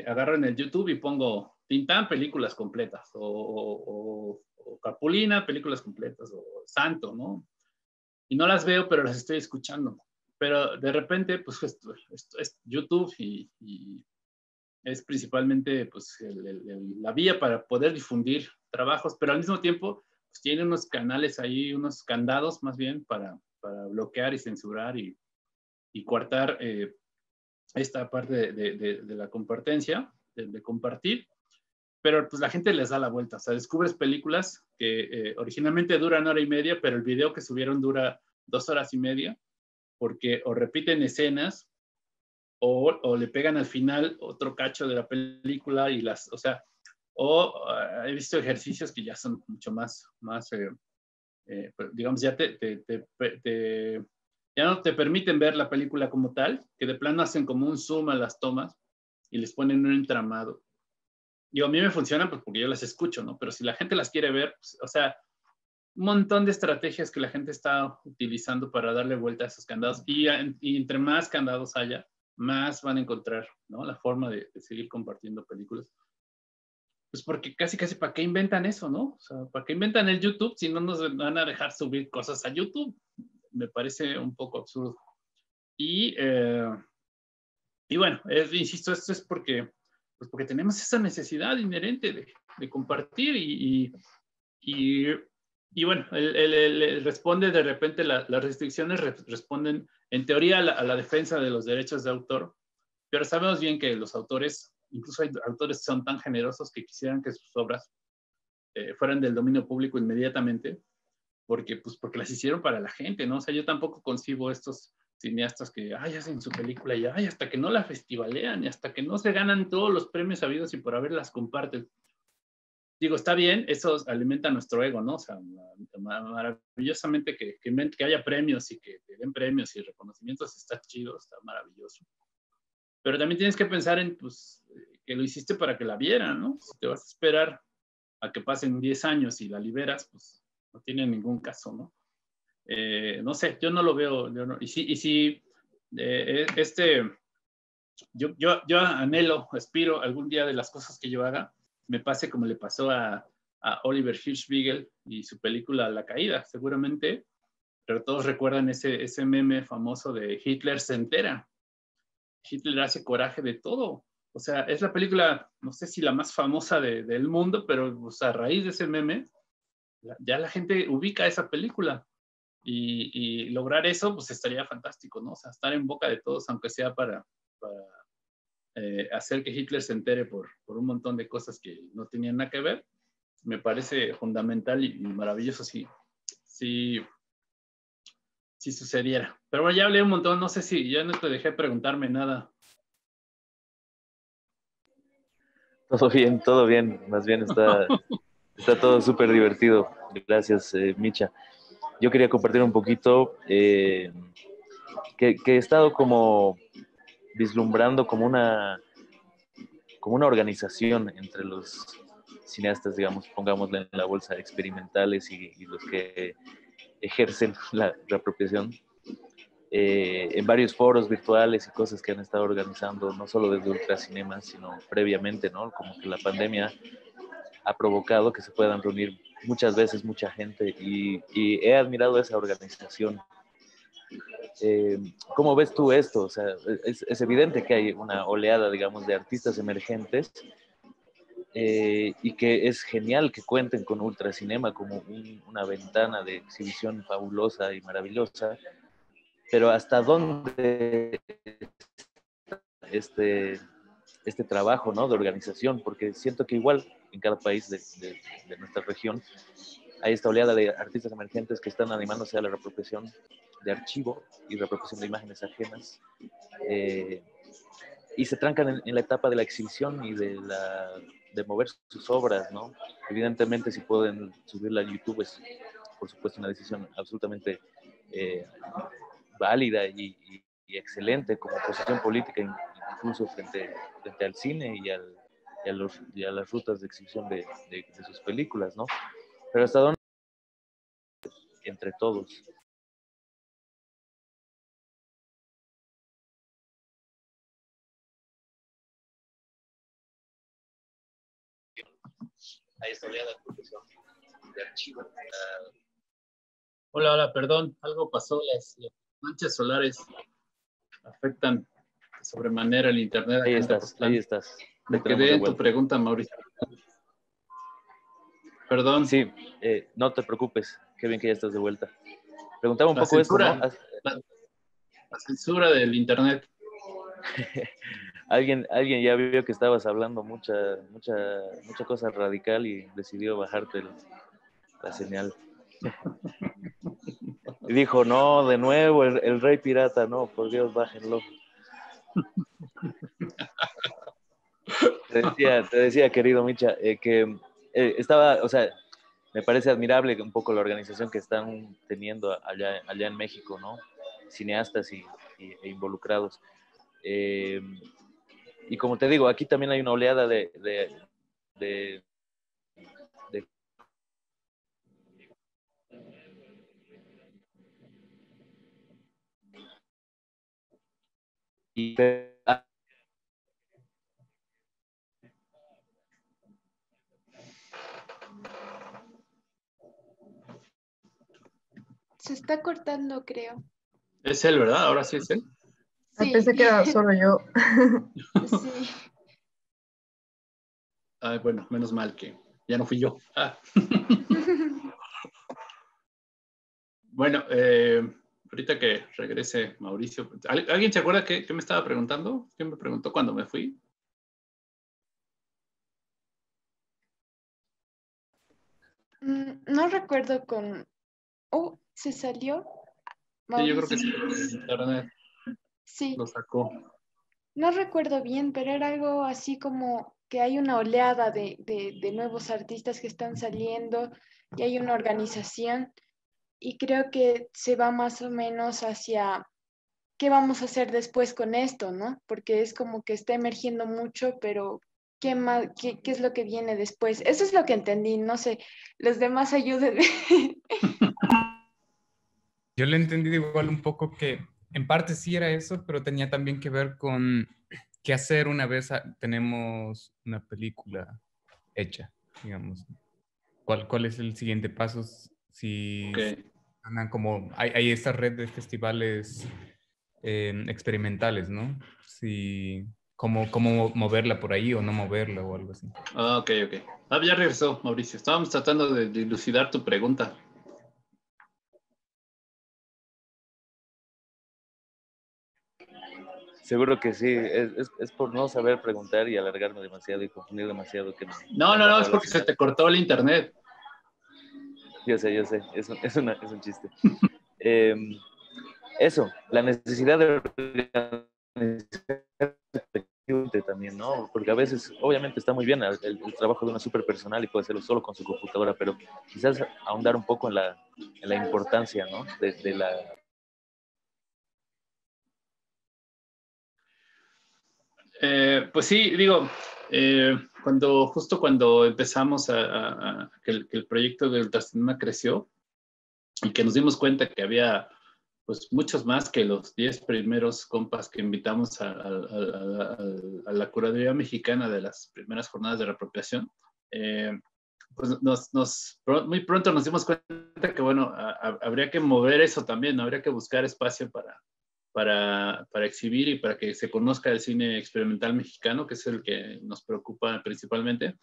agarro en el YouTube y pongo Tintán, películas completas, o Capulina, películas completas, o Santo, ¿no? Y no las veo, pero las estoy escuchando. Pero de repente, pues esto es YouTube y es principalmente pues, la vía para poder difundir trabajos, pero al mismo tiempo pues, tiene unos canales ahí, unos candados más bien para bloquear y censurar y coartar esta parte de la compartencia, de compartir. pero pues la gente les da la vuelta. O sea, descubres películas que originalmente duran 1 hora y media, pero el video que subieron dura 2 horas y media, porque o repiten escenas o le pegan al final otro cacho de la película y o sea, he visto ejercicios que ya son mucho más digamos, ya no te permiten ver la película como tal, que de plano hacen como un zoom a las tomas y les ponen un entramado. Digo, a mí me funcionan pues porque yo las escucho, ¿no? Pero si la gente las quiere ver, pues, o sea, un montón de estrategias que la gente está utilizando para darle vuelta a esos candados y entre más candados haya, más van a encontrar, ¿no? La forma de seguir compartiendo películas. Pues porque casi ¿para qué inventan eso, no? O sea, ¿para qué inventan el YouTube si no nos van a dejar subir cosas a YouTube? Me parece un poco absurdo. Y bueno, insisto, esto es porque tenemos esa necesidad inherente de compartir y bueno, responde de repente, las restricciones responden en teoría a la defensa de los derechos de autor, pero sabemos bien que los autores, incluso hay autores que son tan generosos que quisieran que sus obras fueran del dominio público inmediatamente, porque las hicieron para la gente, ¿no? O sea, yo tampoco concibo estos cineastas que hacen su película y hasta que no la festivalean y hasta que no se ganan todos los premios habidos y por haber las comparten. Digo, está bien, eso alimenta nuestro ego, ¿no? O sea, maravillosamente que haya premios y que te den premios y reconocimientos, está chido, está maravilloso. Pero también tienes que pensar en, pues, que lo hiciste para que la vieran, ¿no? Si te vas a esperar a que pasen 10 años y la liberas, pues no tiene ningún caso, ¿no? No sé, yo no lo veo. Yo anhelo, aspiro algún día de las cosas que yo haga, me pase como le pasó a Oliver Hirschbiegel y su película La Caída, seguramente, pero todos recuerdan ese meme famoso de Hitler se entera. Hitler hace coraje de todo. O sea, es la película, no sé si la más famosa del mundo, pero pues, a raíz de ese meme, ya la gente ubica esa película. Y lograr eso, pues estaría fantástico, ¿no? O sea, estar en boca de todos, aunque sea para hacer que Hitler se entere por un montón de cosas que no tenían nada que ver, me parece fundamental y maravilloso si sucediera. Pero bueno, ya hablé un montón, no sé si ya no te dejé preguntarme nada. Todo bien, más bien está todo súper divertido. Gracias, Micha. Yo quería compartir un poquito que he estado como vislumbrando como una organización entre los cineastas, digamos, pongámosle en la bolsa, experimentales y los que ejercen la apropiación, en varios foros virtuales y cosas que han estado organizando, no solo desde Ultracinema, sino previamente, ¿no? Como que la pandemia ha provocado que se puedan reunir muchas veces mucha gente y he admirado esa organización. ¿Cómo ves tú esto? O sea, es evidente que hay una oleada, digamos, de artistas emergentes y que es genial que cuenten con Ultracinema como una ventana de exhibición fabulosa y maravillosa, pero ¿hasta dónde este trabajo, ¿no? De organización? Porque siento que igual en cada país de nuestra región hay esta oleada de artistas emergentes que están animándose a la reapropiación de archivo y reapropiación de imágenes ajenas y se trancan en la etapa de la exhibición y de mover sus obras, ¿no? Evidentemente, si pueden subirla a YouTube es, por supuesto, una decisión absolutamente válida y excelente como posición política, incluso frente al cine y a las rutas de exhibición de sus películas, ¿no? Pero hasta dónde entre todos. Ahí está oleada de archivo. Hola, perdón, algo pasó, las manchas solares afectan de sobremanera el internet. Ahí estás. Me quedé en tu pregunta, Mauricio. Perdón. Sí, no te preocupes, qué bien que ya estás de vuelta. Preguntaba un poco esto, ¿no? La censura del internet. alguien ya vio que estabas hablando mucha cosa radical y decidió bajarte la señal. Y dijo, no, de nuevo, el rey pirata, no, por Dios, bájenlo. Te decía, querido Micha, que estaba, o sea, me parece admirable un poco la organización que están teniendo allá en México, ¿no? Cineastas e involucrados. Y como te digo, aquí también hay una oleada de y, Se está cortando, creo. Es él, ¿verdad? Ahora sí es él. Sí. Pensé que era solo yo. Sí. Ah, bueno, menos mal que ya no fui yo. Ah. Bueno, ahorita que regrese Mauricio, ¿alguien se acuerda qué me estaba preguntando? ¿Qué me preguntó cuando me fui? No recuerdo con... Oh, ¿se salió? Sí, yo creo que Mauricio. sí, internet Sí, lo sacó. no recuerdo bien, pero era algo así como que hay una oleada de nuevos artistas que están saliendo y hay una organización y creo que se va más o menos hacia qué vamos a hacer después con esto, ¿no? Porque es como que está emergiendo mucho, pero ¿qué más, qué es lo que viene después? Eso es lo que entendí, no sé, los demás ayúdenme. Yo le he entendido igual un poco que en parte sí era eso, pero tenía también que ver con qué hacer una vez tenemos una película hecha, digamos. ¿Cuál es el siguiente paso? Si Okay. andan como, hay esta red de festivales experimentales, ¿no? Si, cómo moverla por ahí o no moverla o algo así. Ah, ok. Ah, ya regresó, Mauricio. Estábamos tratando de dilucidar tu pregunta. seguro que sí, es por no saber preguntar y alargarme demasiado y confundir demasiado. Que No, es porque se te cortó el internet. Yo sé, es un chiste. Eso, la necesidad de organizar también, ¿no? Porque a veces, obviamente, está muy bien el trabajo de una super personal y puede hacerlo solo con su computadora, pero quizás ahondar un poco en la importancia, ¿no? De la... Pues sí, digo, justo cuando empezamos que el proyecto de Ultracinema creció y que nos dimos cuenta que había pues muchos más que los 10 primeros compas que invitamos a la curaduría mexicana de las primeras jornadas de reapropiación, pues muy pronto nos dimos cuenta que, bueno, habría que mover eso también, ¿no? Habría que buscar espacio para exhibir y para que se conozca el cine experimental mexicano, que es el que nos preocupa principalmente,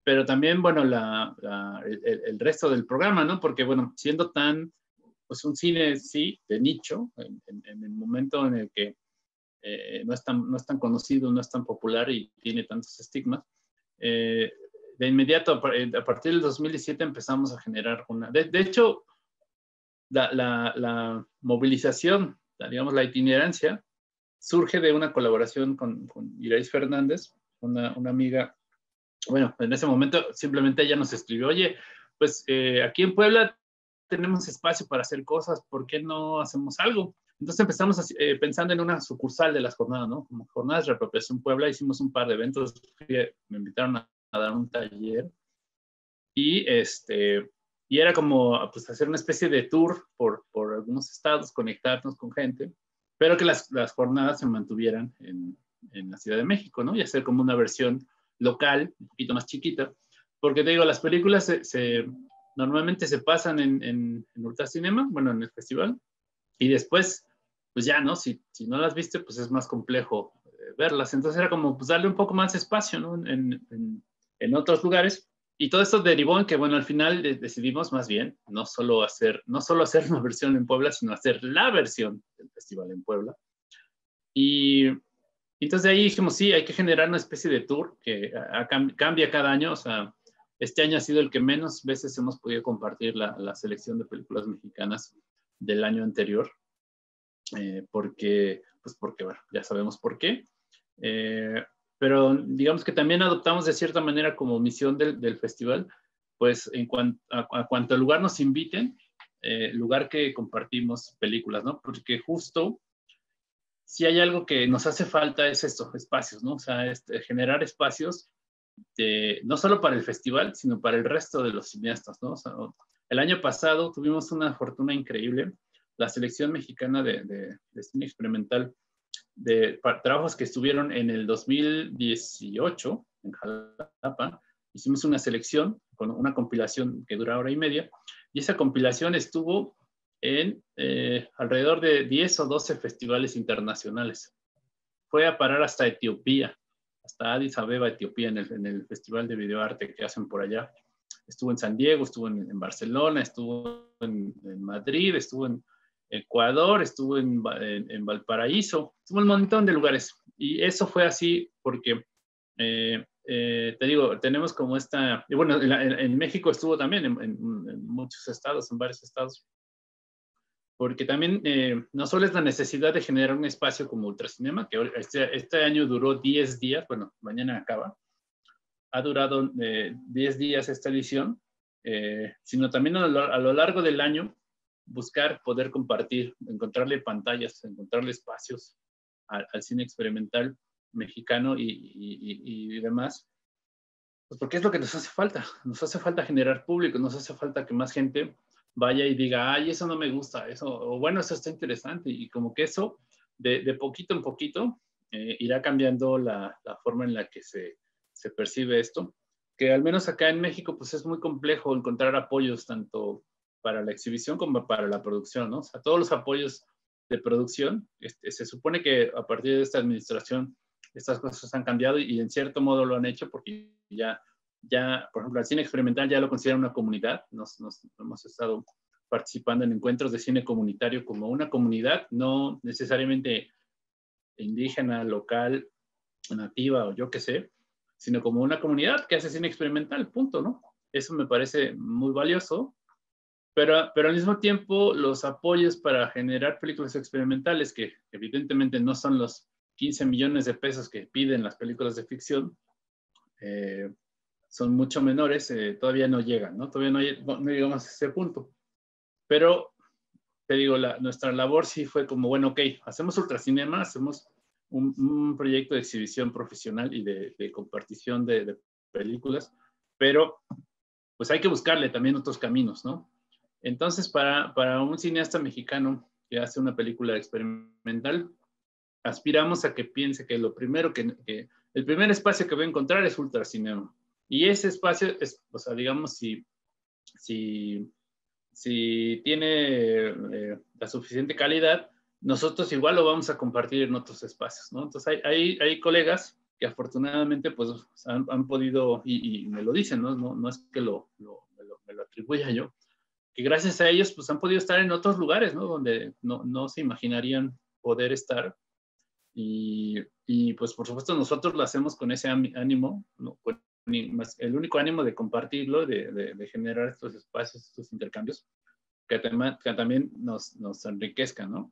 pero también, bueno, el resto del programa, ¿no? Porque, bueno, siendo pues un cine, sí, de nicho, en el momento en el que no es tan conocido, no es tan popular y tiene tantos estigmas, de inmediato, a partir del 2017 empezamos a generar de hecho, la movilización, digamos, la itinerancia, surge de una colaboración con Irais Fernández, una amiga. Bueno, en ese momento simplemente ella nos escribió, oye, pues aquí en Puebla tenemos espacio para hacer cosas, ¿por qué no hacemos algo? Entonces empezamos pensando en una sucursal de las jornadas, ¿no? Como Jornadas de Reapropiación Puebla, hicimos un par de eventos, me invitaron a dar un taller y era como pues, hacer una especie de tour por algunos estados, conectarnos con gente, pero que las jornadas se mantuvieran en la Ciudad de México, ¿no? Y hacer como una versión local, un poquito más chiquita, porque te digo, las películas normalmente se pasan en Ultracinema, bueno, en el festival, y después, pues ya, ¿no? Si no las viste, pues es más complejo verlas. Entonces era como pues darle un poco más espacio, ¿no? En otros lugares. Y todo esto derivó en que, bueno, al final decidimos más bien no solo hacer una versión en Puebla, sino hacer la versión del festival en Puebla. Y Entonces de ahí dijimos, sí, hay que generar una especie de tour que cambia cada año. O sea, este año ha sido el que menos veces hemos podido compartir la selección de películas mexicanas del año anterior, porque, bueno, ya sabemos por qué. Pero digamos que también adoptamos de cierta manera como misión del festival, pues en cuanto lugar nos inviten, lugar que compartimos películas, ¿no? Porque justo si hay algo que nos hace falta es esto, espacios, ¿no? O sea, generar espacios no solo para el festival, sino para el resto de los cineastas, ¿no? O sea, el año pasado tuvimos una fortuna increíble. La selección mexicana de cine experimental de trabajos que estuvieron en el 2018 en Jalapa, hicimos una selección con una compilación que dura hora y media, y esa compilación estuvo en alrededor de 10 o 12 festivales internacionales. Fue a parar hasta Etiopía, hasta Addis Abeba, Etiopía, en el Festival de Videoarte que hacen por allá. Estuvo en San Diego, estuvo en Barcelona, estuvo en Madrid, estuvo en Ecuador, estuvo en Valparaíso, estuvo en un montón de lugares. Y eso fue así porque, te digo, tenemos como esta, y bueno, en México estuvo también, en muchos estados, en varios estados, porque también no solo es la necesidad de generar un espacio como Ultracinema, que este año duró 10 días, bueno, mañana acaba, ha durado 10 días esta edición, sino también a lo largo del año buscar poder compartir, encontrarle pantallas, encontrarle espacios al cine experimental mexicano y demás, pues porque es lo que nos hace falta generar público, nos hace falta que más gente vaya y diga, ay, eso no me gusta, eso, o bueno, eso está interesante, y como que eso, de poquito en poquito, irá cambiando la forma en la que se percibe esto, que al menos acá en México, pues es muy complejo encontrar apoyos tanto para la exhibición como para la producción, ¿no? O sea, todos los apoyos de producción, se supone que a partir de esta administración, estas cosas han cambiado y en cierto modo lo han hecho porque ya, por ejemplo, el cine experimental ya lo considera una comunidad. Nos hemos estado participando en encuentros de cine comunitario como una comunidad, no necesariamente indígena, local, nativa o yo qué sé, sino como una comunidad que hace cine experimental, punto, ¿no? Eso me parece muy valioso, pero al mismo tiempo los apoyos para generar películas experimentales, que evidentemente no son los 15 millones de pesos que piden las películas de ficción, son mucho menores, todavía no llegan, ¿no? Todavía no llegamos a ese punto. Pero, te digo, nuestra labor sí fue como, bueno, ok, hacemos Ultracinema, hacemos un proyecto de exhibición profesional y de compartición de películas, pero pues hay que buscarle también otros caminos, ¿no? Entonces, para un cineasta mexicano que hace una película experimental, aspiramos a que piense que lo primero el primer espacio que va a encontrar es Ultracinema. Y ese espacio es, o sea, digamos, si tiene la suficiente calidad, nosotros igual lo vamos a compartir en otros espacios, ¿no? Entonces hay colegas que afortunadamente pues han podido, y me lo dicen, ¿no? No es que me lo atribuya yo, que gracias a ellos pues han podido estar en otros lugares, ¿no? Donde no se imaginarían poder estar. Y pues por supuesto nosotros lo hacemos con ese ánimo, ¿no? El único ánimo de compartirlo, de generar estos espacios, estos intercambios, que también nos enriquezcan, ¿no?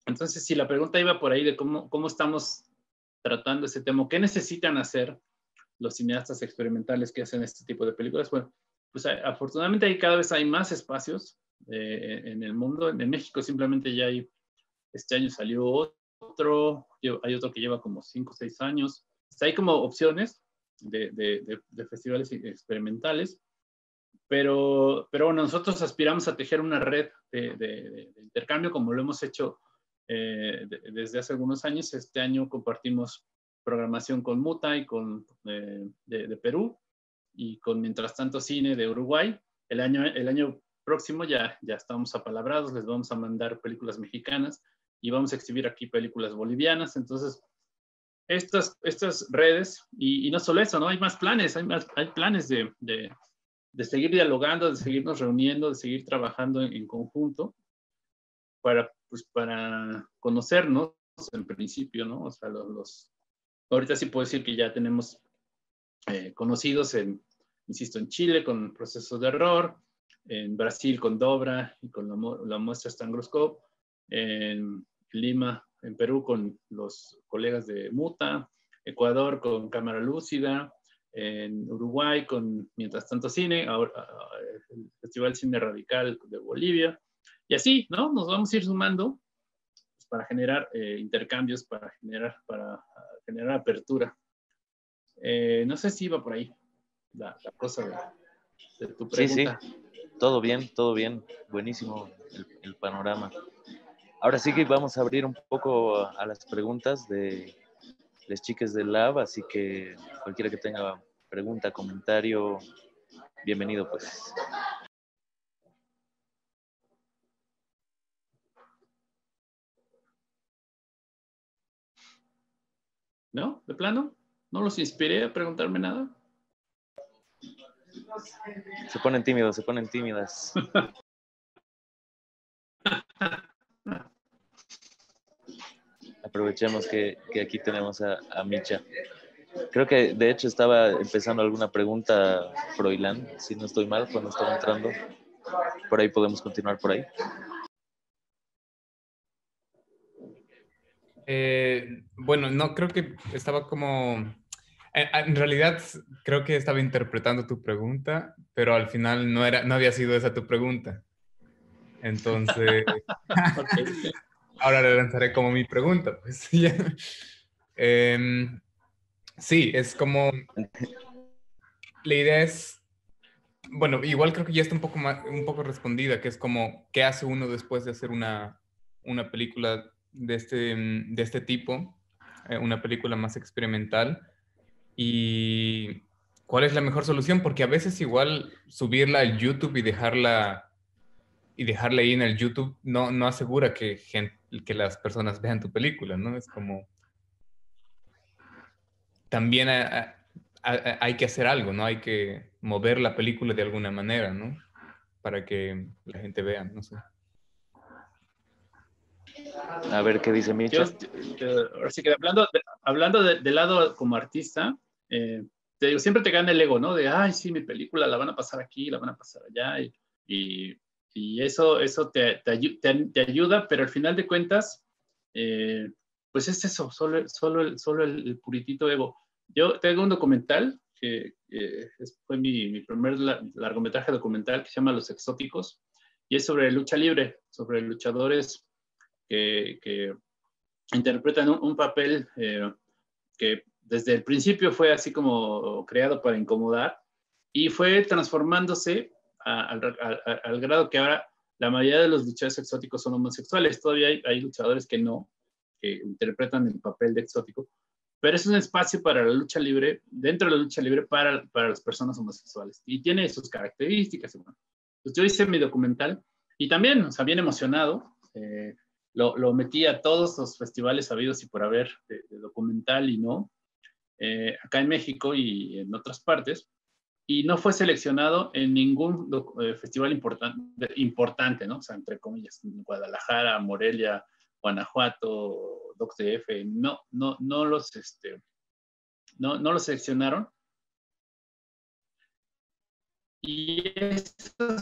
Entonces, si la pregunta iba por ahí de cómo estamos tratando ese tema, ¿qué necesitan hacer los cineastas experimentales que hacen este tipo de películas? Bueno, pues afortunadamente cada vez hay más espacios en el mundo. En México simplemente ya este año salió otro, hay otro que lleva como 5 o 6 años. Hay como opciones de festivales experimentales, pero bueno, nosotros aspiramos a tejer una red de intercambio como lo hemos hecho desde hace algunos años. Este año compartimos programación con Muta y de Perú, y con Mientras Tanto Cine de Uruguay. El año próximo ya estamos apalabrados, les vamos a mandar películas mexicanas y vamos a exhibir aquí películas bolivianas. Entonces, estas redes, y no solo eso, ¿no? Hay más planes, hay planes de seguir dialogando, de seguirnos reuniendo, de seguir trabajando en conjunto para conocernos en principio, ¿no? O sea, ahorita sí puedo decir que ya tenemos conocidos, insisto, en Chile con Procesos de Error, en Brasil con Dobra y con la muestra Stangroscope, en Lima, en Perú con los colegas de Muta, Ecuador con Cámara Lúcida, en Uruguay con Mientras Tanto Cine, ahora, el Festival Cine Radical de Bolivia, y así, ¿no? Nos vamos a ir sumando pues, para generar intercambios, para generar apertura. No sé si iba por ahí la cosa de tu pregunta. Sí, todo bien, buenísimo el panorama. Ahora sí que vamos a abrir un poco a las preguntas de las chicas del Lab, así que cualquiera que tenga pregunta, comentario, bienvenido pues. ¿No? ¿De plano? ¿No los inspiré a preguntarme nada? Se ponen tímidas. Aprovechemos que aquí tenemos a Micha. Creo que de hecho estaba empezando alguna pregunta Froilán, si no estoy mal, cuando estaba entrando. Por ahí podemos continuar por ahí. Bueno, no, creo que estaba como... En realidad creo que estaba interpretando tu pregunta, pero al final no había sido esa tu pregunta. Entonces, Okay. ahora le lanzaré como mi pregunta. Pues, sí, es como... La idea es... Bueno, igual creo que ya está un poco respondida, que es como, ¿qué hace uno después de hacer una película de este tipo? Una película más experimental. ¿Y cuál es la mejor solución? Porque a veces igual subirla al YouTube y dejarla ahí en el YouTube no asegura que las personas vean tu película, ¿no? Es como... También hay que hacer algo, ¿no? Hay que mover la película de alguna manera, ¿no? Para que la gente vea, no sé. A ver qué dice Micha. Ahora sí que hablando del lado como artista, te digo, siempre te gana el ego, ¿no? De, ay, sí, mi película la van a pasar aquí, la van a pasar allá, y eso te ayuda, pero al final de cuentas, pues es eso, solo el puritito ego. Yo tengo un documental que fue mi primer largometraje documental que se llama Los Exóticos, y es sobre lucha libre, sobre luchadores que interpretan un papel que desde el principio fue así como creado para incomodar y fue transformándose al grado que ahora la mayoría de los luchadores exóticos son homosexuales. Todavía hay luchadores que interpretan el papel de exótico, pero es un espacio para la lucha libre, dentro de la lucha libre para las personas homosexuales y tiene sus características. Bueno, pues yo hice mi documental y también, o sea, bien emocionado, lo metí a todos los festivales habidos y por haber de documental y no, acá en México y en otras partes, y no fue seleccionado en ningún festival importante, ¿no? O sea, entre comillas, Guadalajara, Morelia, Guanajuato, DocTF, no los seleccionaron. Y eso,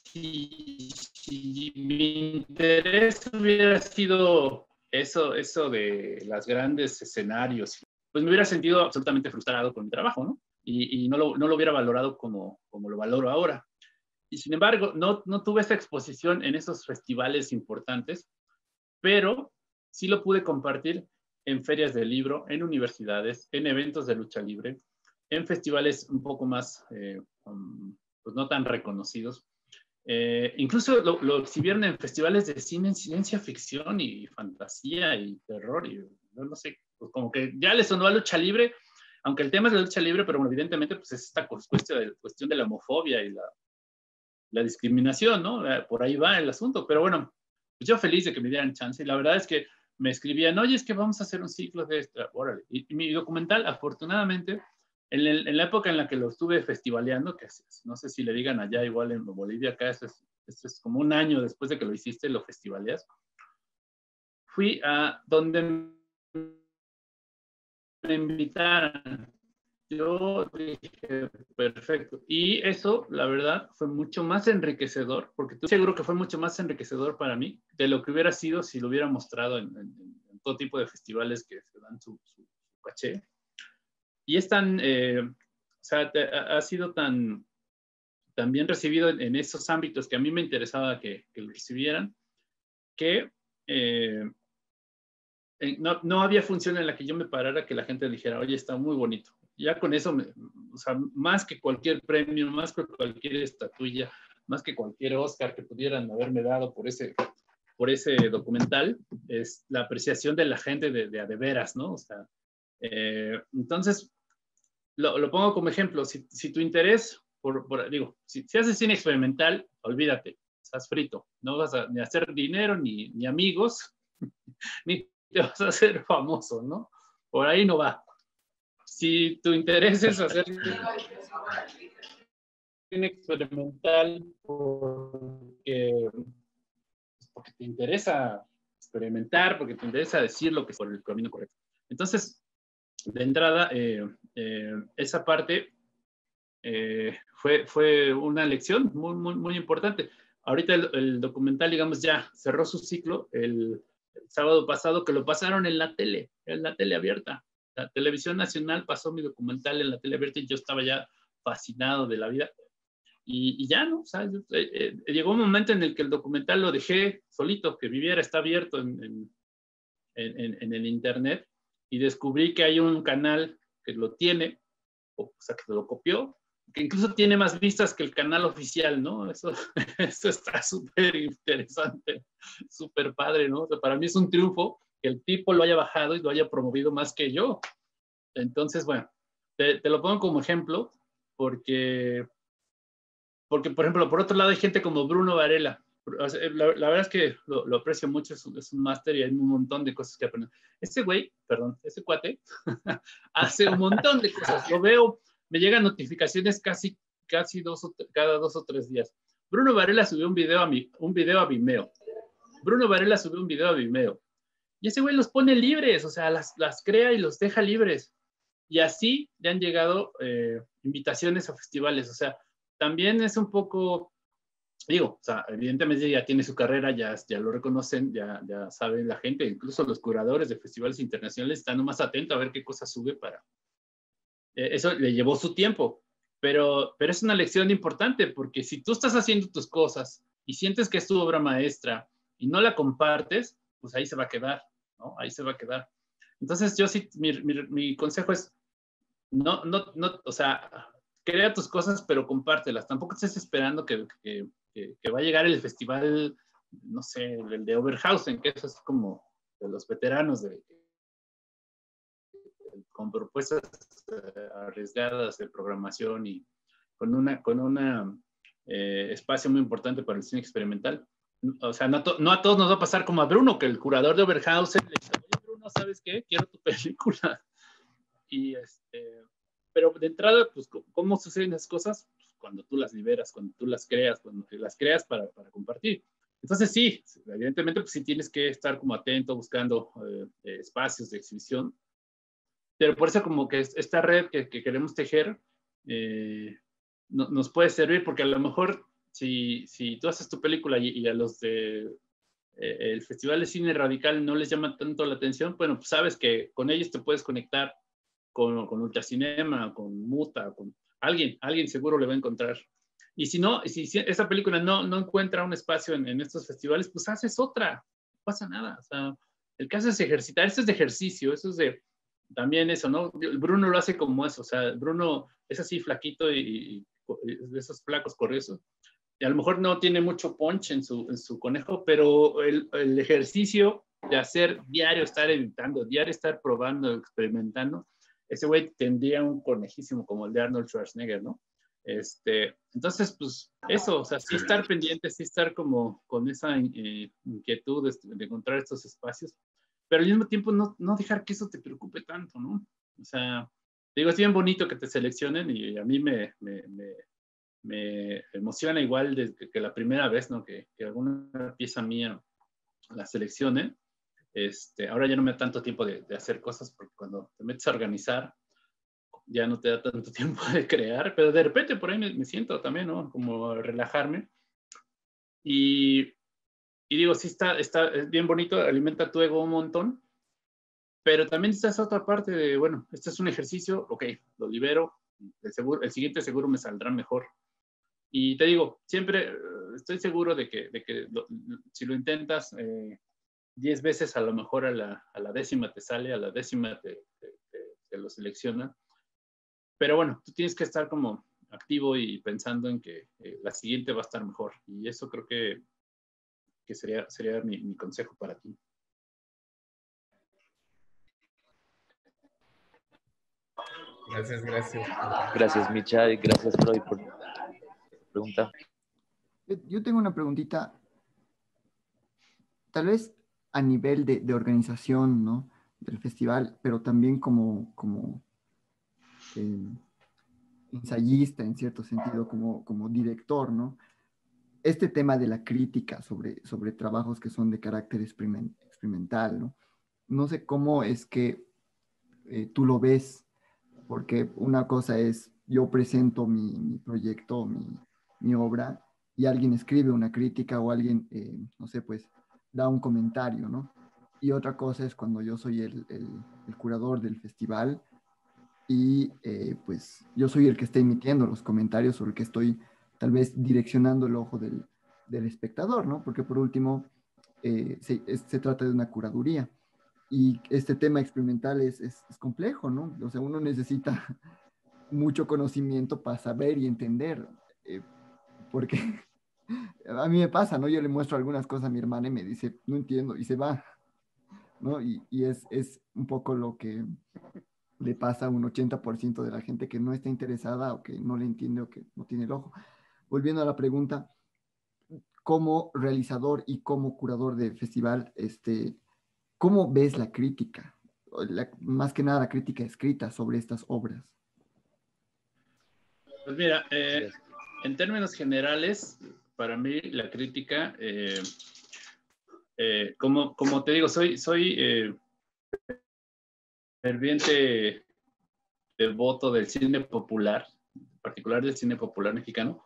si mi interés hubiera sido eso de los grandes escenarios, pues me hubiera sentido absolutamente frustrado con mi trabajo, ¿no? Y no lo hubiera valorado como lo valoro ahora. Y sin embargo, no tuve esa exposición en esos festivales importantes, pero sí lo pude compartir en ferias de libro, en universidades, en eventos de lucha libre, en festivales un poco más, pues no tan reconocidos. Incluso lo exhibieron en festivales de cine en ciencia ficción y fantasía y terror y no sé, pues como que ya le sonó a lucha libre, aunque el tema es la lucha libre, pero bueno, evidentemente pues es esta cuestión de la homofobia y la discriminación, ¿no? Por ahí va el asunto, pero bueno, pues yo feliz de que me dieran chance y la verdad es que me escribían, oye, es que vamos a hacer un ciclo de esto, órale. Y mi documental, afortunadamente, en la época en la que lo estuve festivaleando, que no sé si le digan allá igual en Bolivia, acá esto es como un año después de que lo hiciste, lo festivaleas, fui a donde me invitaran. Yo dije, perfecto. Y eso, la verdad, fue mucho más enriquecedor, porque estoy seguro que fue mucho más enriquecedor para mí de lo que hubiera sido si lo hubiera mostrado en todo tipo de festivales que se dan su caché. Y es tan, o sea, ha sido tan bien recibido en esos ámbitos que a mí me interesaba que lo recibieran, que no había función en la que yo me parara que la gente dijera, oye, está muy bonito. Ya con eso, o sea, más que cualquier premio, más que cualquier estatuilla, más que cualquier Oscar que pudieran haberme dado por ese documental, es la apreciación de la gente de a de veras, ¿no? O sea, entonces, lo pongo como ejemplo. Si tu interés, digo, si haces cine experimental, olvídate, estás frito. No vas a ni hacer dinero, ni amigos, ni te vas a hacer famoso, ¿no? Por ahí no va. Si tu interés es hacer cine experimental porque te interesa experimentar, porque te interesa decir lo que es por el camino correcto. Entonces, de entrada, esa parte fue una lección muy, muy, muy importante. Ahorita el documental, digamos, ya cerró su ciclo el sábado pasado, que lo pasaron en la tele abierta. La Televisión Nacional pasó mi documental en la tele abierta y yo estaba ya fascinado de la vida. Y ya, ¿no? O sea, llegó un momento en el que el documental lo dejé solito, que viviera, está abierto en el internet, y descubrí que hay un canal que lo tiene, o sea, que lo copió, que incluso tiene más vistas que el canal oficial, ¿no? Eso está súper interesante, súper padre, ¿no? O sea, para mí es un triunfo que el tipo lo haya bajado y lo haya promovido más que yo. Entonces, bueno, te lo pongo como ejemplo, porque, por ejemplo, por otro lado hay gente como Bruno Varela. La verdad es que lo aprecio mucho, es un máster y hay un montón de cosas que aprender. Ese cuate, hace un montón de cosas. Lo veo, me llegan notificaciones casi cada 2 o 3 días. Bruno Varela subió un video a Vimeo. Bruno Varela subió un video a Vimeo. Y ese güey los pone libres, o sea, las crea y los deja libres. Y así le han llegado invitaciones a festivales. O sea, también es un poco, digo, o sea, evidentemente ya tiene su carrera, ya lo reconocen, ya saben la gente, incluso los curadores de festivales internacionales están más atentos a ver qué cosas sube para... eso le llevó su tiempo, pero es una lección importante, porque si tú estás haciendo tus cosas y sientes que es tu obra maestra y no la compartes, pues ahí se va a quedar, ¿no? Ahí se va a quedar. Entonces yo sí, mi consejo es, no, o sea, crea tus cosas, pero compártelas. Tampoco estés esperando que va a llegar el festival, no sé, el de Oberhausen, que eso es como de los veteranos, con propuestas arriesgadas de programación y con una espacio muy importante para el cine experimental. O sea, no a todos nos va a pasar como a Bruno, que el curador de Oberhausen le dice, oye, Bruno, ¿sabes qué? Quiero tu película. Y pero de entrada, pues, ¿cómo suceden las cosas? Pues, cuando tú las liberas, cuando tú las creas, cuando las creas para compartir. Entonces, sí, evidentemente, pues sí tienes que estar como atento, buscando espacios de exhibición. Pero por eso como que esta red que queremos tejer nos puede servir, porque a lo mejor si tú haces tu película y a los de el Festival de Cine Radical no les llama tanto la atención, bueno, pues sabes que con ellos te puedes conectar con Ultracinema, con Muta, con alguien seguro le va a encontrar. Y si no, si esa película no encuentra un espacio en estos festivales, pues haces otra, no pasa nada. O sea, el caso es ejercitar, eso es de ejercicio, eso es de, también eso, ¿no? Bruno lo hace como eso, o sea, Bruno es así flaquito y de esos flacos corriosos. Y a lo mejor no tiene mucho punch en su conejo, pero el ejercicio de hacer diario, estar editando, diario estar probando, experimentando, ese güey tendría un conejísimo como el de Arnold Schwarzenegger, ¿no? Entonces, pues eso, o sea, sí estar pendiente, sí estar como con esa inquietud de encontrar estos espacios, pero al mismo tiempo no dejar que eso te preocupe tanto, ¿no? O sea, digo, es bien bonito que te seleccionen y a mí me emociona igual que la primera vez, ¿no? Que alguna pieza mía la seleccione, Ahora ya no me da tanto tiempo de hacer cosas, porque cuando te metes a organizar, ya no te da tanto tiempo de crear, pero de repente por ahí me siento también, ¿no? Como a relajarme. Y digo, sí es bien bonito, alimenta tu ego un montón, pero también está esa otra parte de, bueno, este es un ejercicio, ok, lo libero, el siguiente seguro me saldrá mejor. Y te digo, siempre estoy seguro de que si lo intentas 10 veces, a lo mejor a la 10ª te sale, a la 10ª te lo selecciona. Pero bueno, tú tienes que estar como activo y pensando en que la siguiente va a estar mejor. Y eso creo que sería mi consejo para ti. Gracias, gracias. Gracias, Micha, y gracias, Freud, por la pregunta. Yo tengo una preguntita, tal vez a nivel de organización, ¿no? Del festival, pero también como ensayista, en cierto sentido, como director, ¿no? Este tema de la crítica sobre trabajos que son de carácter experimental, ¿no? No sé cómo es que tú lo ves, porque una cosa es, yo presento mi proyecto, mi obra, y alguien escribe una crítica o alguien, no sé, pues da un comentario, ¿no? Y otra cosa es cuando yo soy el curador del festival y pues yo soy el que está emitiendo los comentarios o el que estoy tal vez direccionando el ojo del espectador, ¿no? Porque por último se trata de una curaduría y este tema experimental es complejo, ¿no? O sea, uno necesita mucho conocimiento para saber y entender, porque a mí me pasa, ¿no? Yo le muestro algunas cosas a mi hermana y me dice, no entiendo, y se va, ¿no? Y es un poco lo que le pasa a un 80% de la gente que no está interesada o que no le entiende o que no tiene el ojo. Volviendo a la pregunta, como realizador y como curador de festival, ¿cómo ves la crítica? Más que nada la crítica escrita sobre estas obras. Pues mira, en términos generales, para mí la crítica, como te digo, soy ferviente devoto del cine popular, en particular del cine popular mexicano.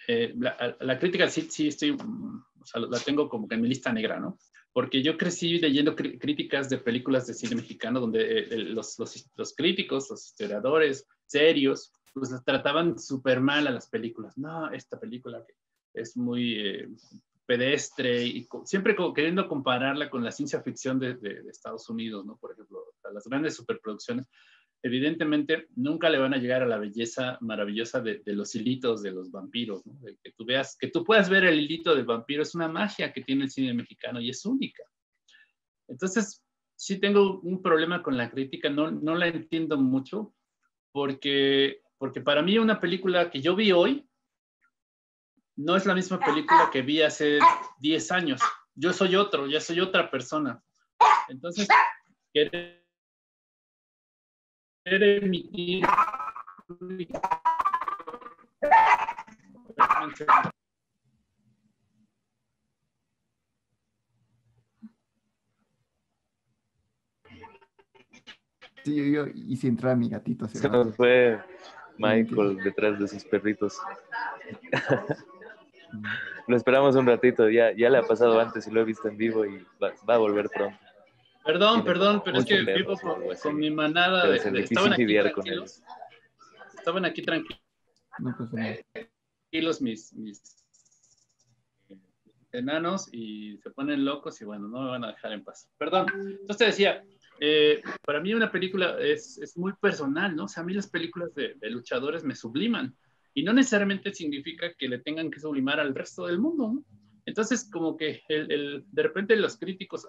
La crítica sí estoy, o sea, la tengo como que en mi lista negra, ¿no? Porque yo crecí leyendo críticas de películas de cine mexicano donde los críticos, los historiadores serios, pues trataban súper mal a las películas. No, esta película es muy pedestre y siempre queriendo compararla con la ciencia ficción de Estados Unidos, ¿no? Por ejemplo, las grandes superproducciones evidentemente nunca le van a llegar a la belleza maravillosa de los hilitos de los vampiros, ¿no? De que tú puedas ver el hilito del vampiro, es una magia que tiene el cine mexicano y es única. Entonces, sí tengo un problema con la crítica, no la entiendo mucho, porque para mí una película que yo vi hoy no es la misma película que vi hace 10 años. Yo soy otro, ya soy otra persona. Entonces, querer emitir Sí, yo hice entrar a mi gatito hace Se rato. nos fue Michael detrás de sus perritos. Lo esperamos un ratito, ya le ha pasado antes y lo he visto en vivo y va a volver pronto. Perdón, Tiene como pero es 8 que vivo perros o algo así. con mi manada. Debe ser difícil Estaban aquí lidiar con tranquilos. ellos. Estaban aquí No pasa nada. tranquilos mis enanos y se ponen locos y bueno, no me van a dejar en paz. Perdón. Entonces te decía, para mí una película es muy personal, ¿no? O sea, a mí las películas de luchadores me subliman y no necesariamente significa que le tengan que sublimar al resto del mundo, ¿no? Entonces, como que de repente los críticos,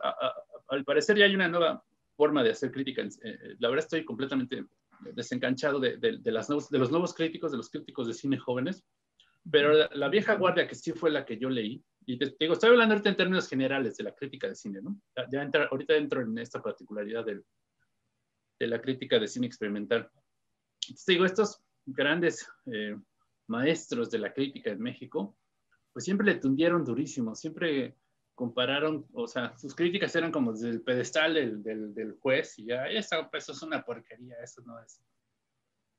al parecer ya hay una nueva forma de hacer crítica. La verdad estoy completamente desencanchado de los nuevos críticos, de los críticos de cine jóvenes, pero la vieja guardia que sí fue la que yo leí, y te digo, estoy hablando ahorita en términos generales de la crítica de cine, ¿no? Ahorita entro en esta particularidad de la crítica de cine experimental. Entonces, te digo, estos grandes maestros de la crítica en México, pues siempre le tundieron durísimo, siempre compararon, o sea, sus críticas eran como desde el pedestal del juez y ya, eso es una porquería, eso no es.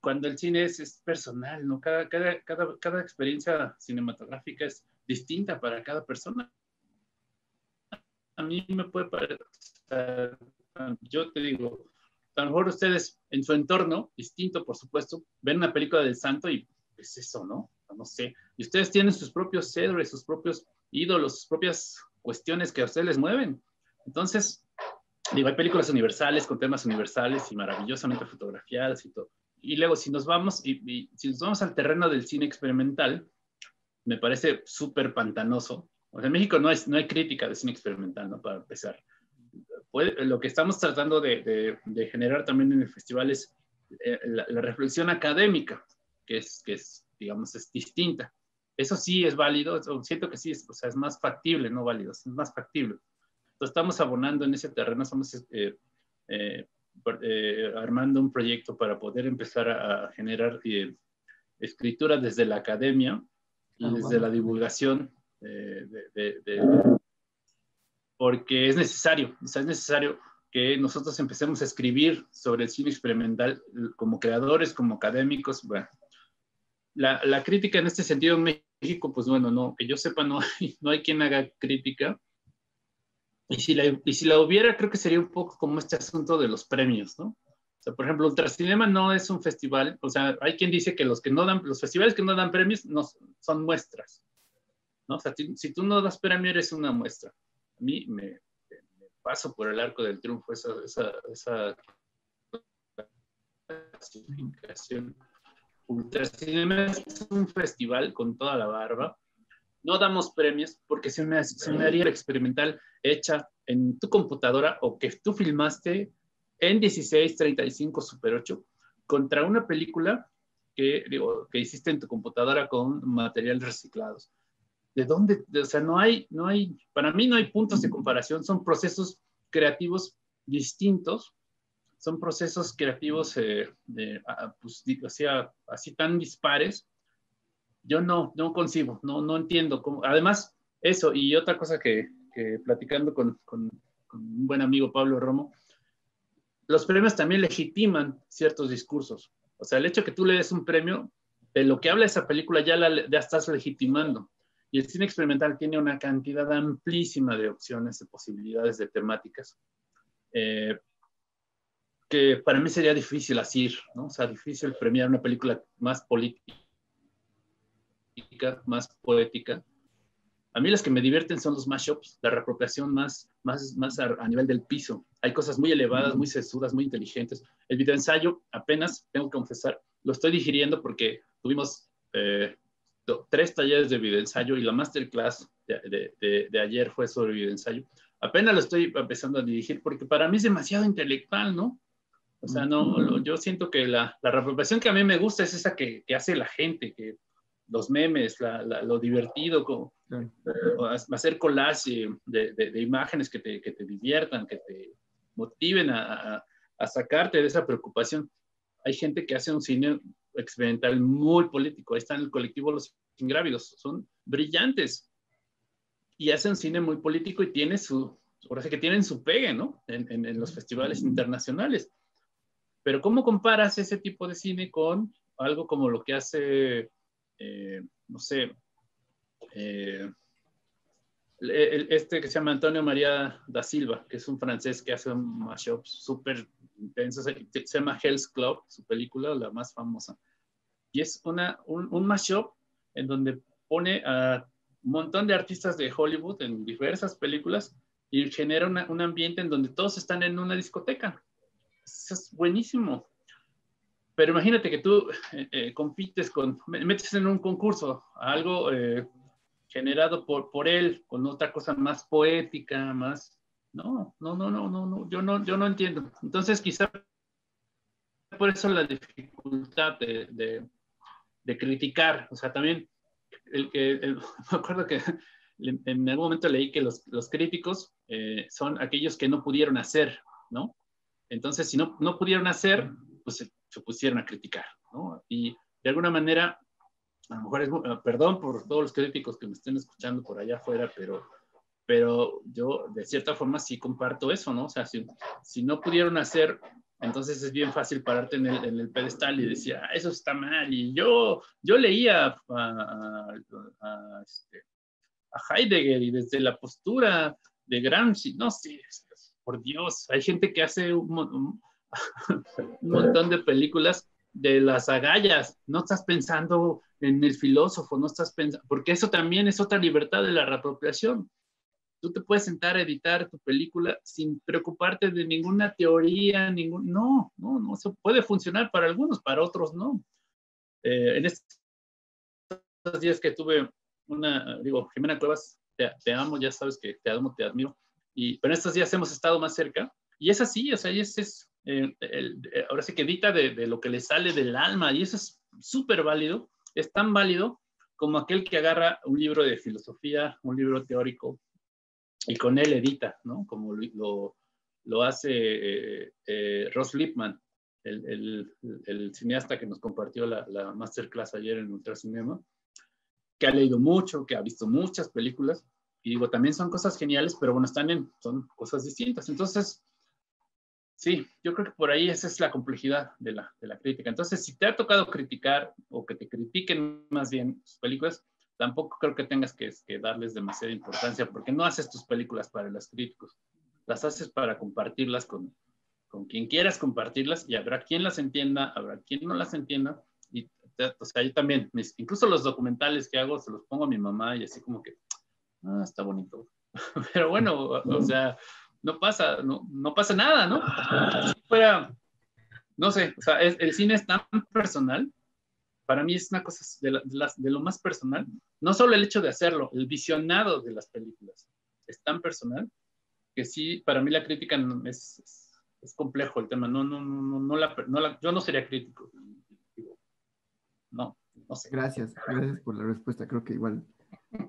Cuando el cine es personal, ¿no? Cada experiencia cinematográfica es distinta para cada persona. A mí me puede parecer, yo te digo, a lo mejor ustedes en su entorno, distinto por supuesto, ven una película del santo y es eso, ¿no? No sé. Y ustedes tienen sus propios héroes, sus propios ídolos, sus propias cuestiones que a ustedes les mueven. Entonces, digo, hay películas universales con temas universales y maravillosamente fotografiadas y todo. Y luego, si nos vamos, si nos vamos al terreno del cine experimental, me parece súper pantanoso. O sea, en México no hay crítica de cine experimental, ¿no? Para empezar. Lo que estamos tratando de generar también en el festival es la reflexión académica, que es, digamos, es distinta. Eso sí es válido, siento que sí, o sea, es más factible, no válido, es más factible. Entonces estamos abonando en ese terreno, estamos armando un proyecto para poder empezar a generar escritura desde la academia y desde la divulgación porque es necesario, o sea, es necesario que nosotros empecemos a escribir sobre el cine experimental como creadores, como académicos. Bueno, la crítica en este sentido en México, pues bueno, no, que yo sepa, no hay quien haga crítica. Y si la hubiera, creo que sería un poco como este asunto de los premios, ¿no? O sea, por ejemplo, Ultracinema no es un festival, o sea, hay quien dice que los festivales que no dan premios no son muestras, ¿no? O sea, si tú no das premio, eres una muestra. A mí me paso por el arco del triunfo esa clasificación. Ultracinema es un festival con toda la barba. No damos premios porque se me haría experimental hecha en tu computadora o que tú filmaste en 1635 Super 8 contra una película que hiciste en tu computadora con materiales reciclados. ¿De dónde? O sea, para mí no hay puntos de comparación, son procesos creativos distintos, son procesos creativos pues, así tan dispares. Yo no concibo, no entiendo cómo. Además, eso, y otra cosa que platicando con un buen amigo Pablo Romo, los premios también legitiman ciertos discursos. O sea, el hecho que tú le des un premio, de lo que habla esa película ya estás legitimando. Y el cine experimental tiene una cantidad amplísima de opciones, de posibilidades, de temáticas, que para mí sería difícil así, ¿no? O sea, difícil premiar una película más política, más poética. A mí las que me divierten son los mashups, la reapropiación más a nivel del piso. Hay cosas muy elevadas, muy sesudas, muy inteligentes. El videoensayo, apenas, tengo que confesar, lo estoy digiriendo porque tuvimos 3 talleres de videoensayo y la masterclass de ayer fue sobre videoensayo. Apenas lo estoy empezando a dirigir porque para mí es demasiado intelectual, ¿no? O sea, yo siento que la reapropiación que a mí me gusta es esa que hace la gente, que los memes, lo divertido, como, hacer collage de imágenes que te diviertan, que te motiven a sacarte de esa preocupación. Hay gente que hace un cine experimental muy político. Ahí está en el colectivo Los Ingrávidos. Son brillantes y hacen cine muy político y ahora sí que tienen su pegue, ¿no? En los festivales internacionales. Pero ¿cómo comparas ese tipo de cine con algo como lo que hace, no sé, este que se llama Antonio María da Silva, que es un francés que hace un mashup súper intenso, se llama Hell's Club, su película, la más famosa. Y es un mashup en donde pone a un montón de artistas de Hollywood en diversas películas y genera un ambiente en donde todos están en una discoteca. Eso es buenísimo. Pero imagínate que tú compites metes en un concurso algo generado por él, con otra cosa más poética, más... No, yo no entiendo. Entonces quizá por eso la dificultad de criticar, o sea, también me acuerdo que en algún momento leí que los críticos son aquellos que no pudieron hacer, ¿no? Entonces, si no pudieron hacer, pues se pusieron a criticar, ¿no? Y de alguna manera, a lo mejor perdón por todos los críticos que me estén escuchando por allá afuera, pero pero yo de cierta forma sí comparto eso, ¿no? O sea, si no pudieron hacer, entonces es bien fácil pararte en el pedestal y decir, ah, eso está mal. Y yo leía a Heidegger y desde la postura de Gramsci, no sé, por Dios, hay gente que hace un montón de películas de las agallas, no estás pensando en el filósofo, no estás pensando, porque eso también es otra libertad de la reapropiación. Tú te puedes sentar a editar tu película sin preocuparte de ninguna teoría, no, eso puede funcionar para algunos, para otros no. En estos días que tuve Jimena Cuevas, te amo, ya sabes que te amo, te admiro, pero en estos días hemos estado más cerca, y es así, o sea, ahora sí que edita de lo que le sale del alma, y eso es súper válido, es tan válido como aquel que agarra un libro de filosofía, un libro teórico, y con él edita, ¿no? Como lo hace Ross Lipman, el cineasta que nos compartió la masterclass ayer en Ultracinema, que ha leído mucho, que ha visto muchas películas, y digo, también son cosas geniales, pero bueno, son cosas distintas. Entonces, sí, yo creo que por ahí esa es la complejidad de la crítica. Entonces, si te ha tocado criticar, o que te critiquen más bien sus películas, tampoco creo que tengas que darles demasiada importancia, porque no haces tus películas para los críticos, las haces para compartirlas con quien quieras compartirlas, y habrá quien las entienda, habrá quien no las entienda, y o sea, yo también, incluso los documentales que hago, se los pongo a mi mamá, y así como que, está bonito, pero bueno, o sea, no pasa nada, ¿no? Si fuera, no sé, o sea, el cine es tan personal, para mí es una cosa de lo más personal, no solo el hecho de hacerlo, el visionado de las películas es tan personal que sí, para mí la crítica es complejo el tema, yo no sería crítico, no sé. Gracias por la respuesta, creo que igual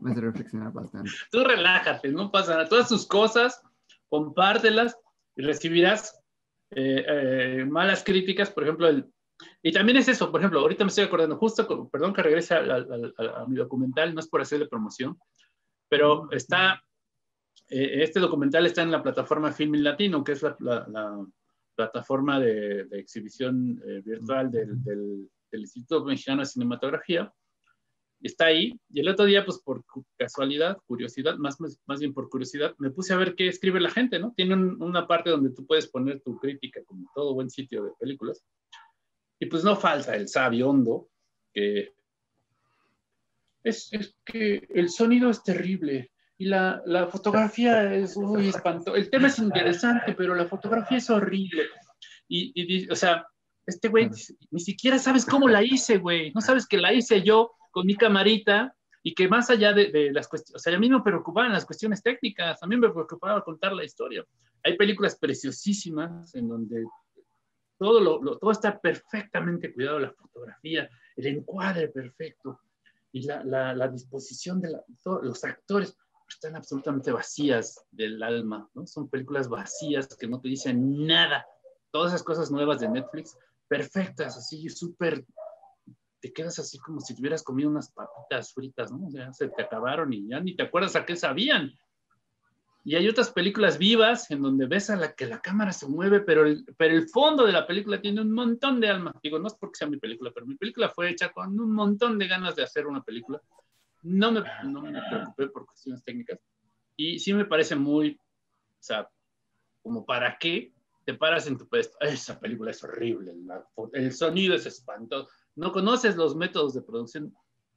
me hace reflexionar bastante. Tú relájate, no pasa nada, todas tus cosas, compártelas y recibirás malas críticas, por ejemplo, y también es eso, por ejemplo, ahorita me estoy acordando, justo, perdón que regrese a mi documental, no es por hacerle promoción, pero este documental está en la plataforma Filmin Latino, que es la plataforma de exhibición virtual del Instituto Mexicano de Cinematografía. Está ahí, y el otro día, pues por casualidad, curiosidad, más bien por curiosidad, me puse a ver qué escribe la gente, ¿no? Tiene una parte donde tú puedes poner tu crítica, como todo buen sitio de películas, y pues no falta el sabiondo, que es que el sonido es terrible, y la fotografía es espantosa, el tema es interesante, pero la fotografía es horrible, o sea, este güey, ni siquiera sabes cómo la hice, güey, no sabes que la hice yo con mi camarita, y que más allá de las cuestiones, o sea, a mí me preocupaban las cuestiones técnicas, a mí me preocupaba contar la historia. Hay películas preciosísimas en donde todo está perfectamente cuidado, la fotografía, el encuadre perfecto, y la disposición de los actores están absolutamente vacías del alma, ¿no? Son películas vacías que no te dicen nada. Todas esas cosas nuevas de Netflix, perfectas, así súper, te quedas así como si tuvieras comido unas papitas fritas, ¿no? O sea, se te acabaron y ya ni te acuerdas a qué sabían. Y hay otras películas vivas en donde ves que la cámara se mueve, pero el fondo de la película tiene un montón de alma. Digo, no es porque sea mi película, pero mi película fue hecha con un montón de ganas de hacer una película. No me preocupé por cuestiones técnicas. Y sí me parece muy, o sea, como para qué te paras en tu pedestal. Esa película es horrible, el sonido es espantoso. No conoces los métodos de producción.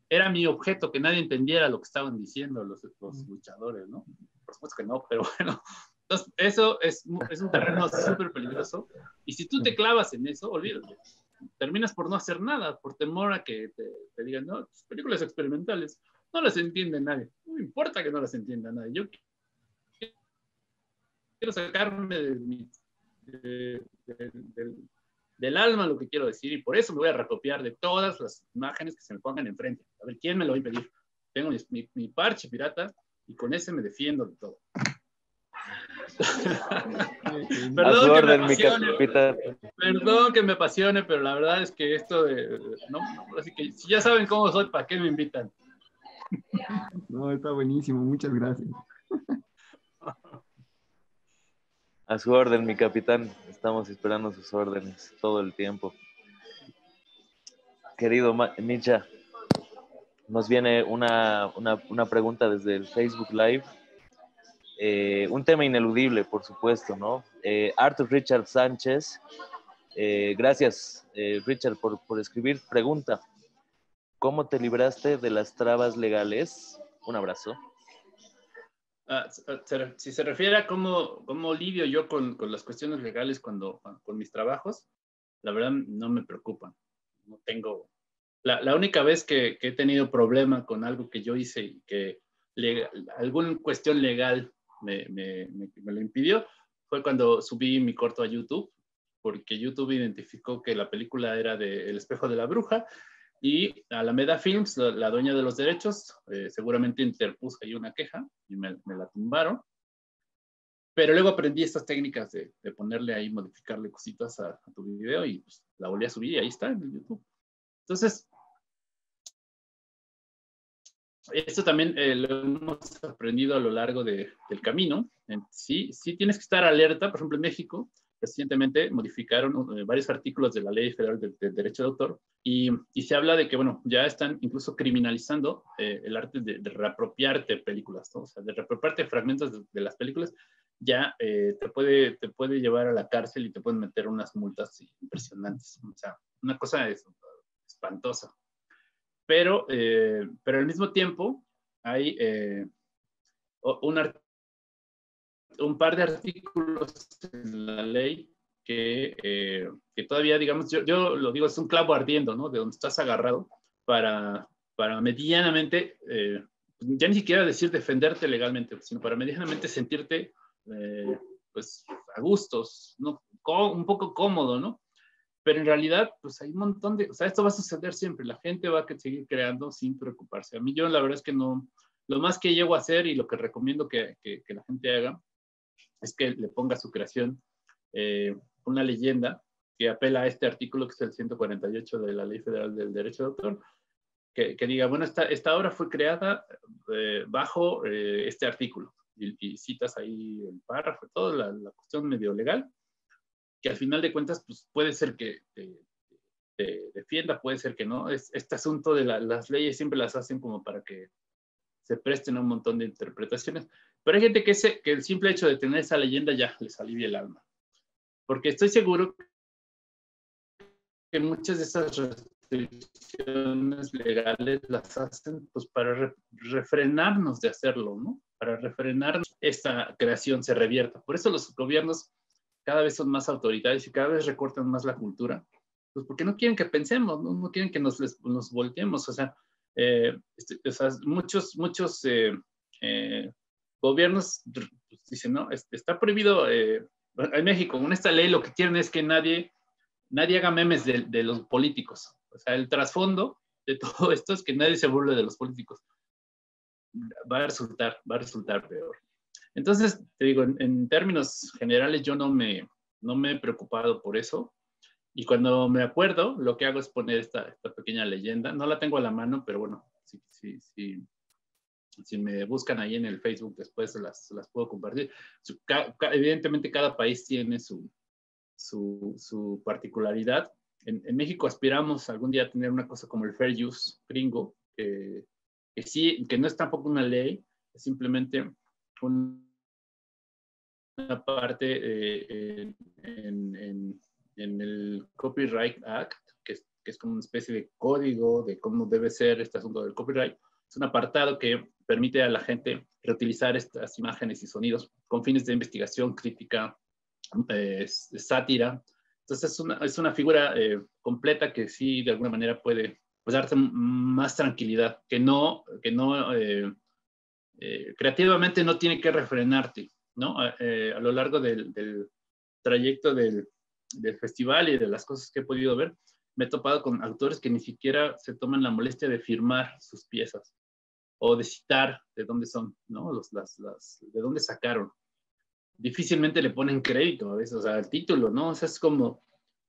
Era mi objeto, que nadie entendiera lo que estaban diciendo los luchadores, ¿no? Por supuesto que no, pero bueno. Entonces, eso es un terreno súper peligroso. Y si tú te clavas en eso, olvídate. Terminas por no hacer nada, por temor a que te digan, no, tus películas experimentales no las entiende nadie. No me importa que no las entienda nadie. Yo quiero sacarme del alma lo que quiero decir, y por eso me voy a recopiar de todas las imágenes que se me pongan enfrente. A ver, ¿quién me lo va a impedir? Tengo mi parche pirata, y con ese me defiendo de todo. Perdón que me apasione, pero la verdad es que esto así que si ya saben cómo soy, ¿para qué me invitan? No, está buenísimo, muchas gracias. A su orden, mi capitán. Estamos esperando sus órdenes todo el tiempo. Querido Micha, nos viene una pregunta desde el Facebook Live. Un tema ineludible, por supuesto, ¿no? Arthur Richard Sánchez, gracias, Richard, por escribir. Pregunta, ¿cómo te libraste de las trabas legales? Un abrazo. Si se refiere a cómo lidio yo con las cuestiones legales con mis trabajos, la verdad no me preocupan. No tengo... La única vez que he tenido problema con algo que yo hice y que alguna cuestión legal me lo impidió fue cuando subí mi corto a YouTube, porque YouTube identificó que la película era de El espejo de la bruja y Alameda Films, la dueña de los derechos, seguramente interpuso ahí una queja y me la tumbaron. Pero luego aprendí estas técnicas de ponerle ahí, modificarle cositas a tu video y pues, la volví a subir y ahí está en el YouTube. Entonces, esto también lo hemos aprendido a lo largo del camino. Sí tienes que estar alerta. Por ejemplo, en México, recientemente modificaron varios artículos de la Ley Federal del Derecho de Autor y se habla de que, bueno, ya están incluso criminalizando el arte de reapropiarte películas, ¿no? O sea, de reapropiarte fragmentos de las películas, ya te puede llevar a la cárcel y te pueden meter unas multas impresionantes. O sea, una cosa espantosa. Pero al mismo tiempo hay un par de artículos en la ley que todavía, digamos, yo lo digo, es un clavo ardiendo, ¿no? De donde estás agarrado para medianamente, ya ni siquiera decir defenderte legalmente, sino para medianamente sentirte, pues, a gustos, ¿no? Un poco cómodo, ¿no? Pero en realidad, pues hay un montón o sea, esto va a suceder siempre. La gente va a seguir creando sin preocuparse. A mí yo la verdad es que no, lo más que llego a hacer y lo que recomiendo que la gente haga es que le ponga a su creación una leyenda que apela a este artículo que es el 148 de la Ley Federal del Derecho de Autor, que diga, bueno, esta obra fue creada bajo este artículo. Y citas ahí el párrafo, toda la cuestión medio legal, que al final de cuentas pues, puede ser que te defienda, puede ser que no. Este asunto de las leyes siempre las hacen como para que se presten a un montón de interpretaciones. Pero hay gente que el simple hecho de tener esa leyenda ya les alivia el alma. Porque estoy seguro que muchas de esas restricciones legales las hacen pues, para refrenarnos de hacerlo, ¿no? Para refrenarnos esta creación se revierta. Por eso los gobiernos cada vez son más autoritarios y cada vez recortan más la cultura, pues porque no quieren que pensemos, no quieren que nos volteemos. O sea, muchos gobiernos dicen, no, está prohibido, en México, con esta ley lo que quieren es que nadie haga memes de los políticos. O sea, el trasfondo de todo esto es que nadie se burle de los políticos. Va a resultar peor. Entonces, te digo, en términos generales, yo no me he preocupado por eso. Y cuando me acuerdo, lo que hago es poner esta pequeña leyenda. No la tengo a la mano, pero bueno, si me buscan ahí en el Facebook, después se las puedo compartir. Evidentemente, cada país tiene su particularidad. En México aspiramos algún día a tener una cosa como el Fair Use gringo, que no es tampoco una ley, es simplemente una parte en el Copyright Act, que es como una especie de código de cómo debe ser este asunto del copyright. Es un apartado que permite a la gente reutilizar estas imágenes y sonidos con fines de investigación, crítica, sátira. Entonces es una figura completa que sí de alguna manera puede pues, darte más tranquilidad, que no creativamente no tiene que refrenarte, ¿no? A lo largo del trayecto del festival y de las cosas que he podido ver, me he topado con autores que ni siquiera se toman la molestia de firmar sus piezas o de citar de dónde son, ¿no? De dónde sacaron. Difícilmente le ponen crédito a veces, o sea, el título, ¿no? O sea, es como,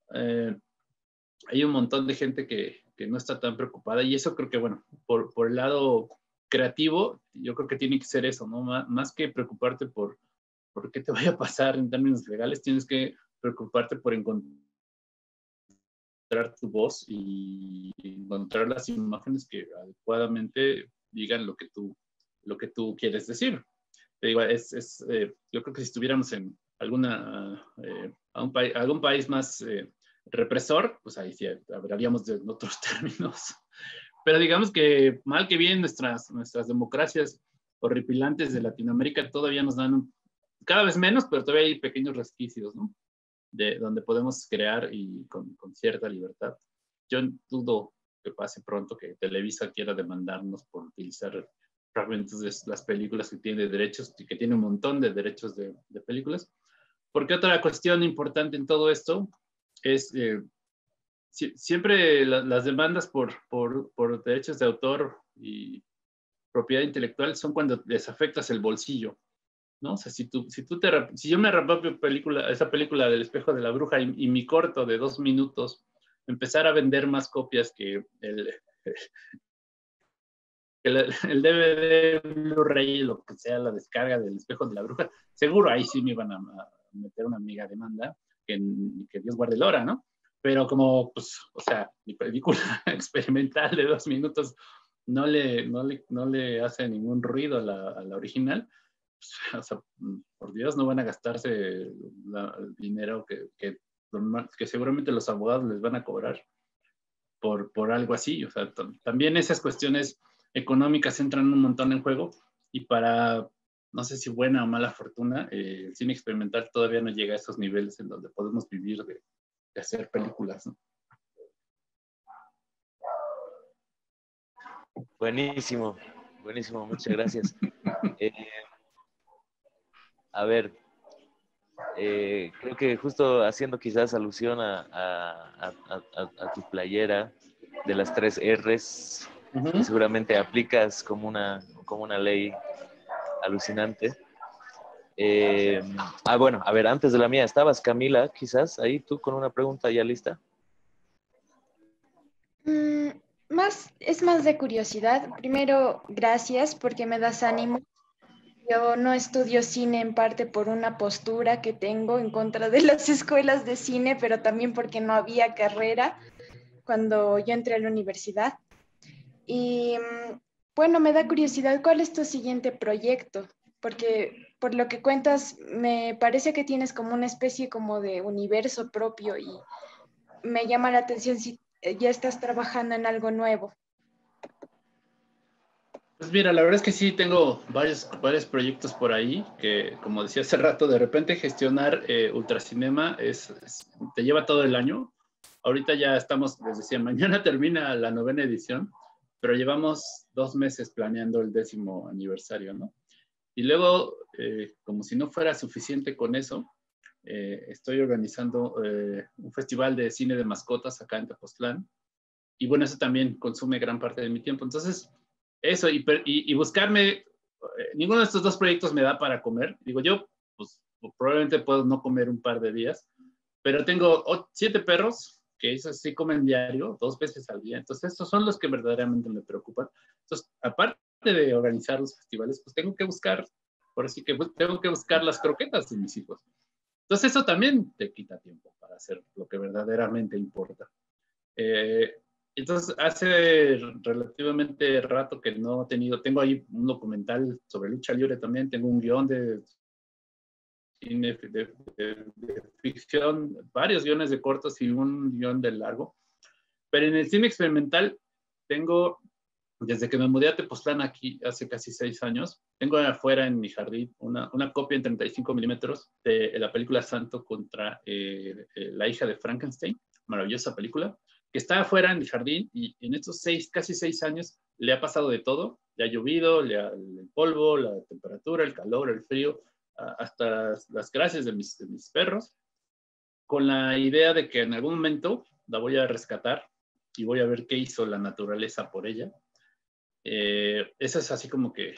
hay un montón de gente que no está tan preocupada y eso creo que, bueno, por el lado creativo, yo creo que tiene que ser eso, ¿no? Más que preocuparte por por qué te vaya a pasar en términos legales, tienes que preocuparte por encontrar tu voz y encontrar las imágenes que adecuadamente digan lo que tú quieres decir. Te digo, yo creo que si estuviéramos en algún país más represor, pues ahí sí hablaríamos de otros términos. Pero digamos que mal que bien nuestras democracias horripilantes de Latinoamérica todavía nos dan cada vez menos, pero todavía hay pequeños resquicios, ¿no? De donde podemos crear y con cierta libertad. Yo dudo que pase pronto que Televisa quiera demandarnos por utilizar fragmentos de las películas que tiene derechos y que tiene un montón de derechos de películas. Porque otra cuestión importante en todo esto es siempre las demandas por derechos de autor y propiedad intelectual son cuando les afectas el bolsillo, ¿no? O sea, si yo me rapapio esa película del Espejo de la Bruja y mi corto de 2 minutos empezar a vender más copias que el DVD, Blu-ray, lo que sea, la descarga del Espejo de la Bruja, seguro ahí sí me iban a meter una mega demanda, que Dios guarde el hora, ¿no? Pero como, pues, o sea, mi película experimental de 2 minutos no le hace ningún ruido a la original, pues, o sea, por Dios, no van a gastarse el dinero que seguramente los abogados les van a cobrar por algo así. O sea, también esas cuestiones económicas entran un montón en juego y para, no sé si buena o mala fortuna, el cine experimental todavía no llega a esos niveles en donde podemos vivir de hacer películas, ¿no? Buenísimo, buenísimo, muchas gracias. A ver, creo que justo haciendo quizás alusión a tu playera de las 3 R's, que seguramente aplicas como una ley alucinante. Bueno, a ver, antes de la mía, ¿estabas, Camila, quizás ahí tú con una pregunta ya lista? Es más de curiosidad. Primero, gracias porque me das ánimo. Yo no estudio cine en parte por una postura que tengo en contra de las escuelas de cine, pero también porque no había carrera cuando yo entré a la universidad. Y bueno, me da curiosidad, ¿cuál es tu siguiente proyecto? Porque por lo que cuentas, me parece que tienes como una especie como de universo propio y me llama la atención si ya estás trabajando en algo nuevo. Pues mira, la verdad es que sí tengo varios proyectos por ahí que, como decía hace rato, de repente gestionar Ultracinema te lleva todo el año. Ahorita ya estamos, les decía, mañana termina la 9ª edición, pero llevamos 2 meses planeando el 10º aniversario, ¿no? Y luego, como si no fuera suficiente con eso, estoy organizando un festival de cine de mascotas acá en Tepoztlán. Y bueno, eso también consume gran parte de mi tiempo. Entonces, eso, y buscarme, ninguno de estos 2 proyectos me da para comer. Digo, yo, pues, probablemente puedo no comer un par de días, pero tengo 7 perros que esos sí comen diario, 2 veces al día. Entonces, estos son los que verdaderamente me preocupan. Entonces, aparte de organizar los festivales, pues tengo que buscar, por así que tengo que buscar las croquetas de mis hijos. Entonces, eso también te quita tiempo para hacer lo que verdaderamente importa. Entonces, hace relativamente rato que no he tenido, tengo ahí un documental sobre lucha libre también, tengo un guión de ficción, varios guiones de cortos y un guión de largo, pero en el cine experimental tengo, desde que me mudé a Tepoztlán aquí hace casi 6 años, tengo afuera en mi jardín una copia en 35 milímetros de la película Santo contra la hija de Frankenstein, maravillosa película, que está afuera en el jardín y en estos casi 6 años le ha pasado de todo. Le ha llovido, el polvo, la temperatura, el calor, el frío, hasta las gracias de mis perros, con la idea de que en algún momento la voy a rescatar y voy a ver qué hizo la naturaleza por ella. Eso es así como que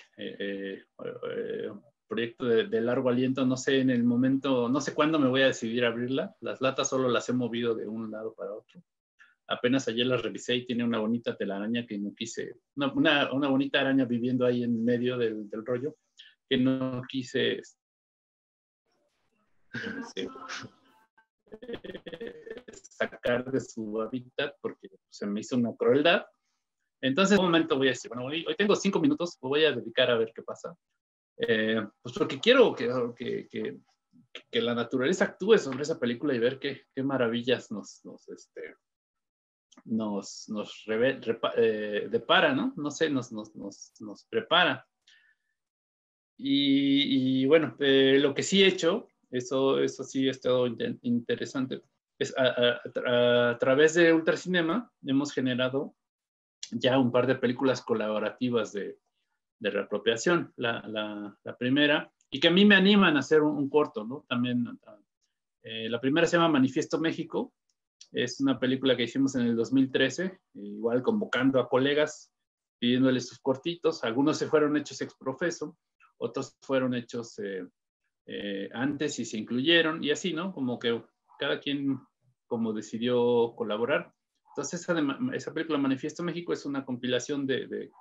proyecto de largo aliento. No sé en el momento, no sé cuándo me voy a decidir a abrirla. Las latas solo las he movido de un lado para otro. Apenas ayer las revisé y tiene una bonita telaraña que no quise, una bonita araña viviendo ahí en medio del rollo, que no quise este, sacar de su hábitat porque se me hizo una crueldad. Entonces, en un momento voy a decir, bueno, hoy tengo 5 minutos, me voy a dedicar a ver qué pasa. Pues porque quiero que la naturaleza actúe sobre esa película y ver qué maravillas depara, ¿no? No sé, nos prepara. Y bueno, lo que sí he hecho, eso sí ha estado interesante, es a través de Ultracinema hemos generado ya un par de películas colaborativas de reapropiación. La primera, y que a mí me animan a hacer un corto, ¿no? También, la primera se llama Manifiesto México, es una película que hicimos en el 2013, igual convocando a colegas, pidiéndoles sus cortitos, algunos se fueron hechos ex profeso, otros fueron hechos antes y se incluyeron, y así, ¿no? Como que cada quien como decidió colaborar. Entonces, esa película Manifiesto México es una compilación de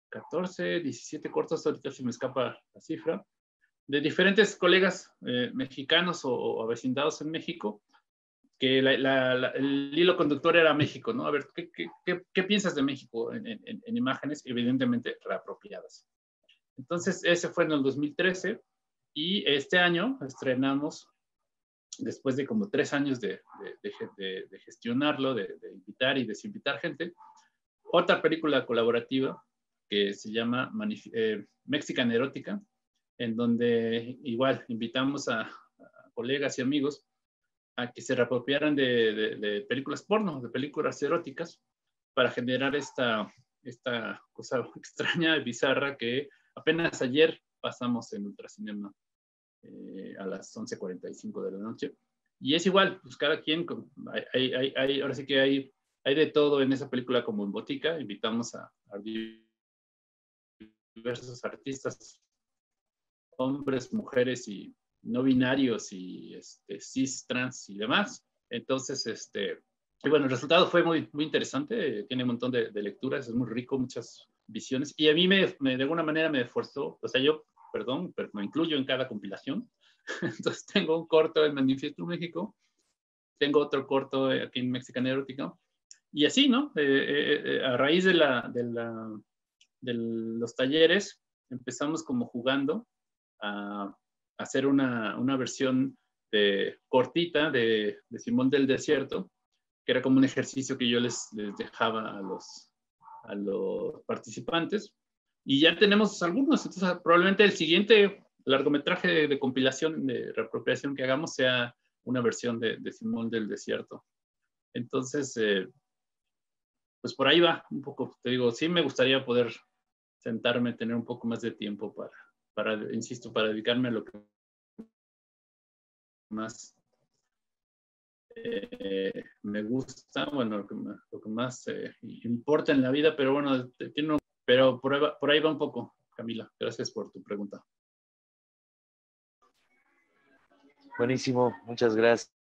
14, 17 cortos, ahorita se me escapa la cifra, de diferentes colegas mexicanos o avecindados en México, que el hilo conductor era México, ¿no? A ver, ¿qué piensas de México en imágenes evidentemente reapropiadas? Entonces, ese fue en el 2013 y este año estrenamos, después de como 3 años de gestionarlo, de invitar y desinvitar gente, otra película colaborativa que se llama Mexican Erótica, en donde igual invitamos a colegas y amigos a que se reapropiaran de películas porno, de películas eróticas, para generar esta cosa extraña y bizarra que apenas ayer pasamos en Ultracinema a las 11:45 de la noche. Y es igual, pues cada quien, ahora sí que hay de todo en esa película como en Botica. Invitamos a diversos artistas, hombres, mujeres y no binarios y cis, trans y demás. Entonces, y bueno, el resultado fue muy, muy interesante, tiene un montón de lecturas, es muy rico, muchas visiones, y a mí de alguna manera me esforzó, o sea, yo, perdón, pero me incluyo en cada compilación. Entonces tengo un corto en Manifiesto México, tengo otro corto aquí en Mexican Erótica, y así, ¿no? A raíz de los talleres, empezamos como jugando a hacer una versión cortita de Simón del Desierto, que era como un ejercicio que yo les dejaba a los participantes. Y ya tenemos algunos, entonces probablemente el siguiente largometraje de compilación, de reapropiación que hagamos sea una versión de Simón del Desierto. Entonces, pues por ahí va un poco, te digo, sí me gustaría poder sentarme, tener un poco más de tiempo insisto, para dedicarme a lo que más me gusta, bueno, lo que más importa en la vida, pero bueno, pero por ahí va un poco, Camila. Gracias por tu pregunta. Buenísimo, muchas gracias.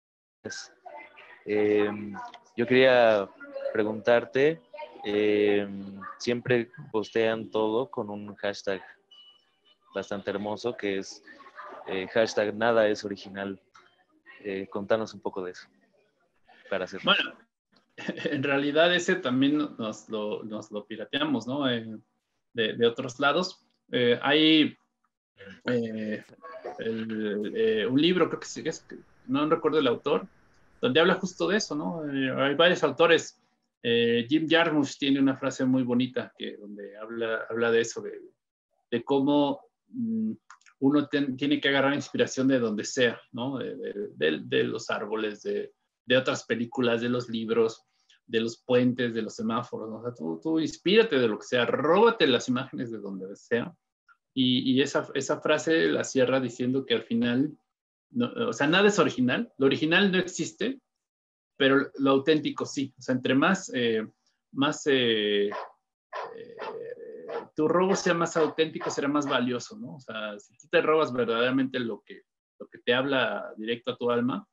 Yo quería preguntarte, siempre postean todo con un hashtag bastante hermoso que es hashtag nada es original. Contanos un poco de eso para hacer. Bueno, en realidad ese también nos lo pirateamos, ¿no? De otros lados. Hay un libro, creo que no recuerdo el autor, donde habla justo de eso, ¿no? Hay varios autores. Jim Jarmusch tiene una frase muy bonita donde habla de eso, de cómo uno tiene que agarrar inspiración de donde sea, ¿no? De los árboles, de otras películas, de los libros, de los puentes, de los semáforos, ¿no? O sea, tú inspírate de lo que sea, róbate las imágenes de donde sea. Y esa frase la cierra diciendo que al final, no, o sea, nada es original, lo original no existe, pero lo auténtico sí. O sea, entre más tu robo sea más auténtico, será más valioso, ¿no? O sea, si tú te robas verdaderamente lo que te habla directo a tu alma,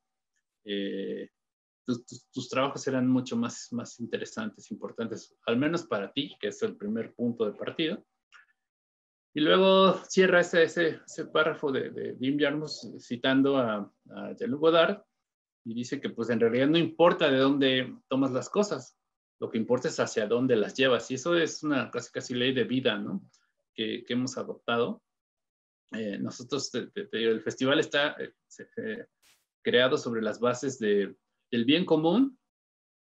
tus trabajos serán mucho más interesantes, importantes, al menos para ti, que es el primer punto de partida. Y luego cierra ese párrafo de Jim Jarmusch citando a Jean-Luc Godard y dice que pues en realidad no importa de dónde tomas las cosas, lo que importa es hacia dónde las llevas. Y eso es una casi ley de vida, ¿no? Que hemos adoptado. Nosotros, te digo, el festival está creado sobre las bases del bien común,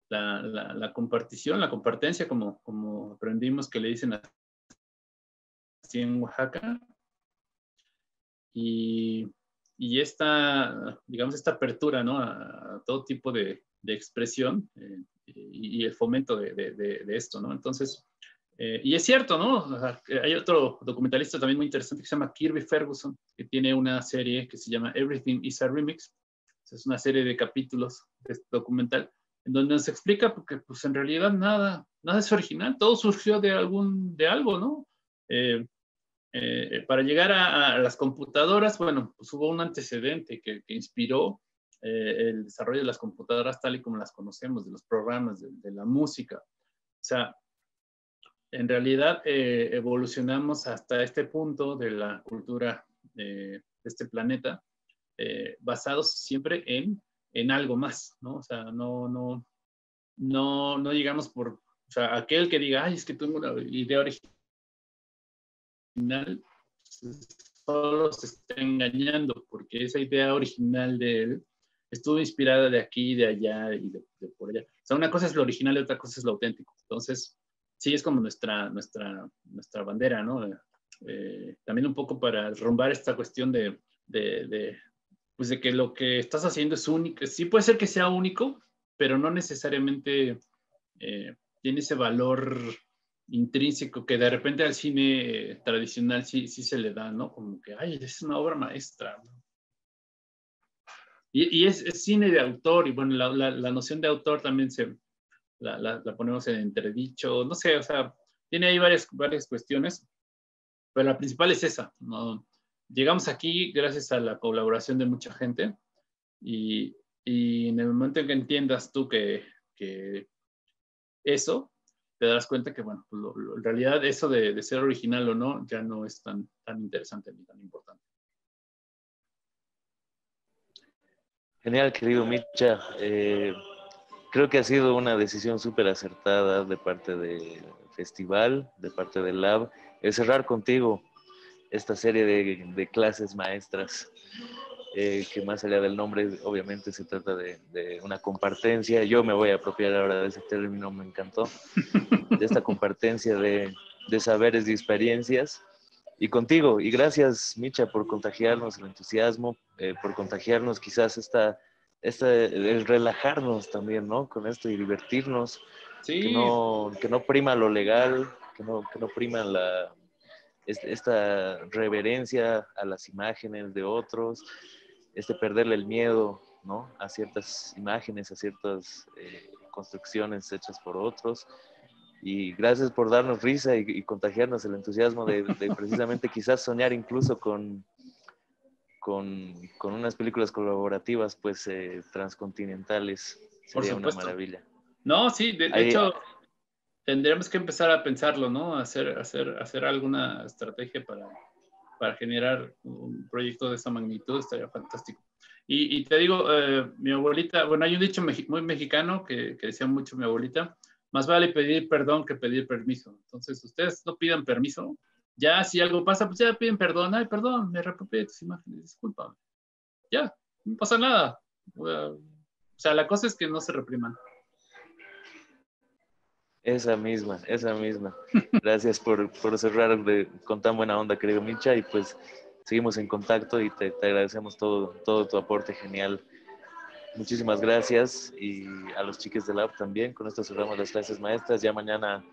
la compartición, la compartencia, como aprendimos que le dicen así en Oaxaca, y esta, digamos, esta apertura, ¿no? A todo tipo de expresión y el fomento de esto, ¿no? Entonces, y es cierto, ¿no? O sea, hay otro documentalista también muy interesante que se llama Kirby Ferguson, que tiene una serie que se llama Everything is a Remix. Es una serie de capítulos de este documental en donde nos explica porque pues en realidad nada es original, todo surgió de algo, ¿no? Para llegar a las computadoras, bueno, pues hubo un antecedente que inspiró el desarrollo de las computadoras tal y como las conocemos, de los programas, de la música. O sea, en realidad evolucionamos hasta este punto de la cultura de este planeta, basados siempre en algo más, ¿no? O sea, no llegamos por, o sea, aquel que diga, ay, es que tengo una idea original, solo se está engañando, porque esa idea original de él estuvo inspirada de aquí, de allá y de por allá. O sea, una cosa es lo original y otra cosa es lo auténtico. Entonces, sí, es como nuestra bandera, ¿no? También un poco para romper esta cuestión pues de que lo que estás haciendo es único. Sí puede ser que sea único, pero no necesariamente tiene ese valor intrínseco que de repente al cine tradicional sí se le da, ¿no? Como que, ay, es una obra maestra, ¿no? Y es cine de autor, y bueno, la noción de autor también la ponemos en entredicho, no sé, o sea, tiene ahí varias cuestiones, pero la principal es esa, ¿no? Llegamos aquí gracias a la colaboración de mucha gente y en el momento en que entiendas tú que eso, te darás cuenta que, bueno, pues en realidad eso de ser original o no ya no es tan interesante ni tan importante. Genial, querido Micha. Creo que ha sido una decisión súper acertada de parte del festival, de parte del Lab, el cerrar contigo esta serie de clases maestras, que más allá del nombre, obviamente se trata de una compartencia. Yo me voy a apropiar ahora de ese término, me encantó, de esta compartencia de saberes y experiencias. Y contigo, y gracias, Micha, por contagiarnos el entusiasmo, por contagiarnos quizás el relajarnos también, ¿no? Con esto y divertirnos, sí. que no prima lo legal, que no prima esta reverencia a las imágenes de otros, perderle el miedo, ¿no? A ciertas imágenes, a ciertas construcciones hechas por otros. Y gracias por darnos risa y contagiarnos el entusiasmo de precisamente quizás soñar incluso con unas películas colaborativas, pues, transcontinentales. Sería una maravilla. No, sí, de hecho, tendremos que empezar a pensarlo, ¿no? Hacer alguna estrategia para generar un proyecto de esa magnitud, estaría fantástico. Y te digo, mi abuelita, bueno, hay un dicho muy mexicano que decía mucho mi abuelita, más vale pedir perdón que pedir permiso. Entonces, ustedes no pidan permiso. Ya, si algo pasa, pues ya piden perdón. Ay, perdón, me reapropié tus imágenes, discúlpame. Ya, no pasa nada. O sea, la cosa es que no se repriman. Esa misma. Gracias por cerrar con tan buena onda, querido Micha, y pues seguimos en contacto y te agradecemos todo tu aporte genial. Muchísimas gracias, y a los chiques del Lab también. Con esto cerramos las clases maestras. Ya mañana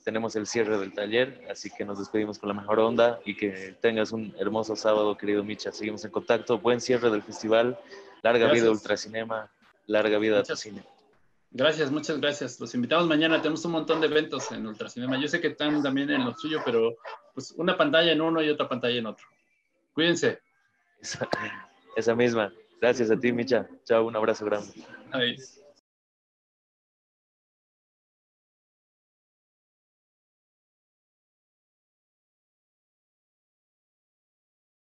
tenemos el cierre del taller, así que nos despedimos con la mejor onda y que tengas un hermoso sábado, querido Micha. Seguimos en contacto. Buen cierre del festival. Larga vida Ultracinema. Larga vida a tu cine. Gracias, muchas gracias. Los invitamos mañana. Tenemos un montón de eventos en Ultracinema. Yo sé que están también en lo suyo, pero pues una pantalla en uno y otra pantalla en otro. Cuídense. Esa misma. Gracias a ti, Micha. Chao, un abrazo grande. Adiós.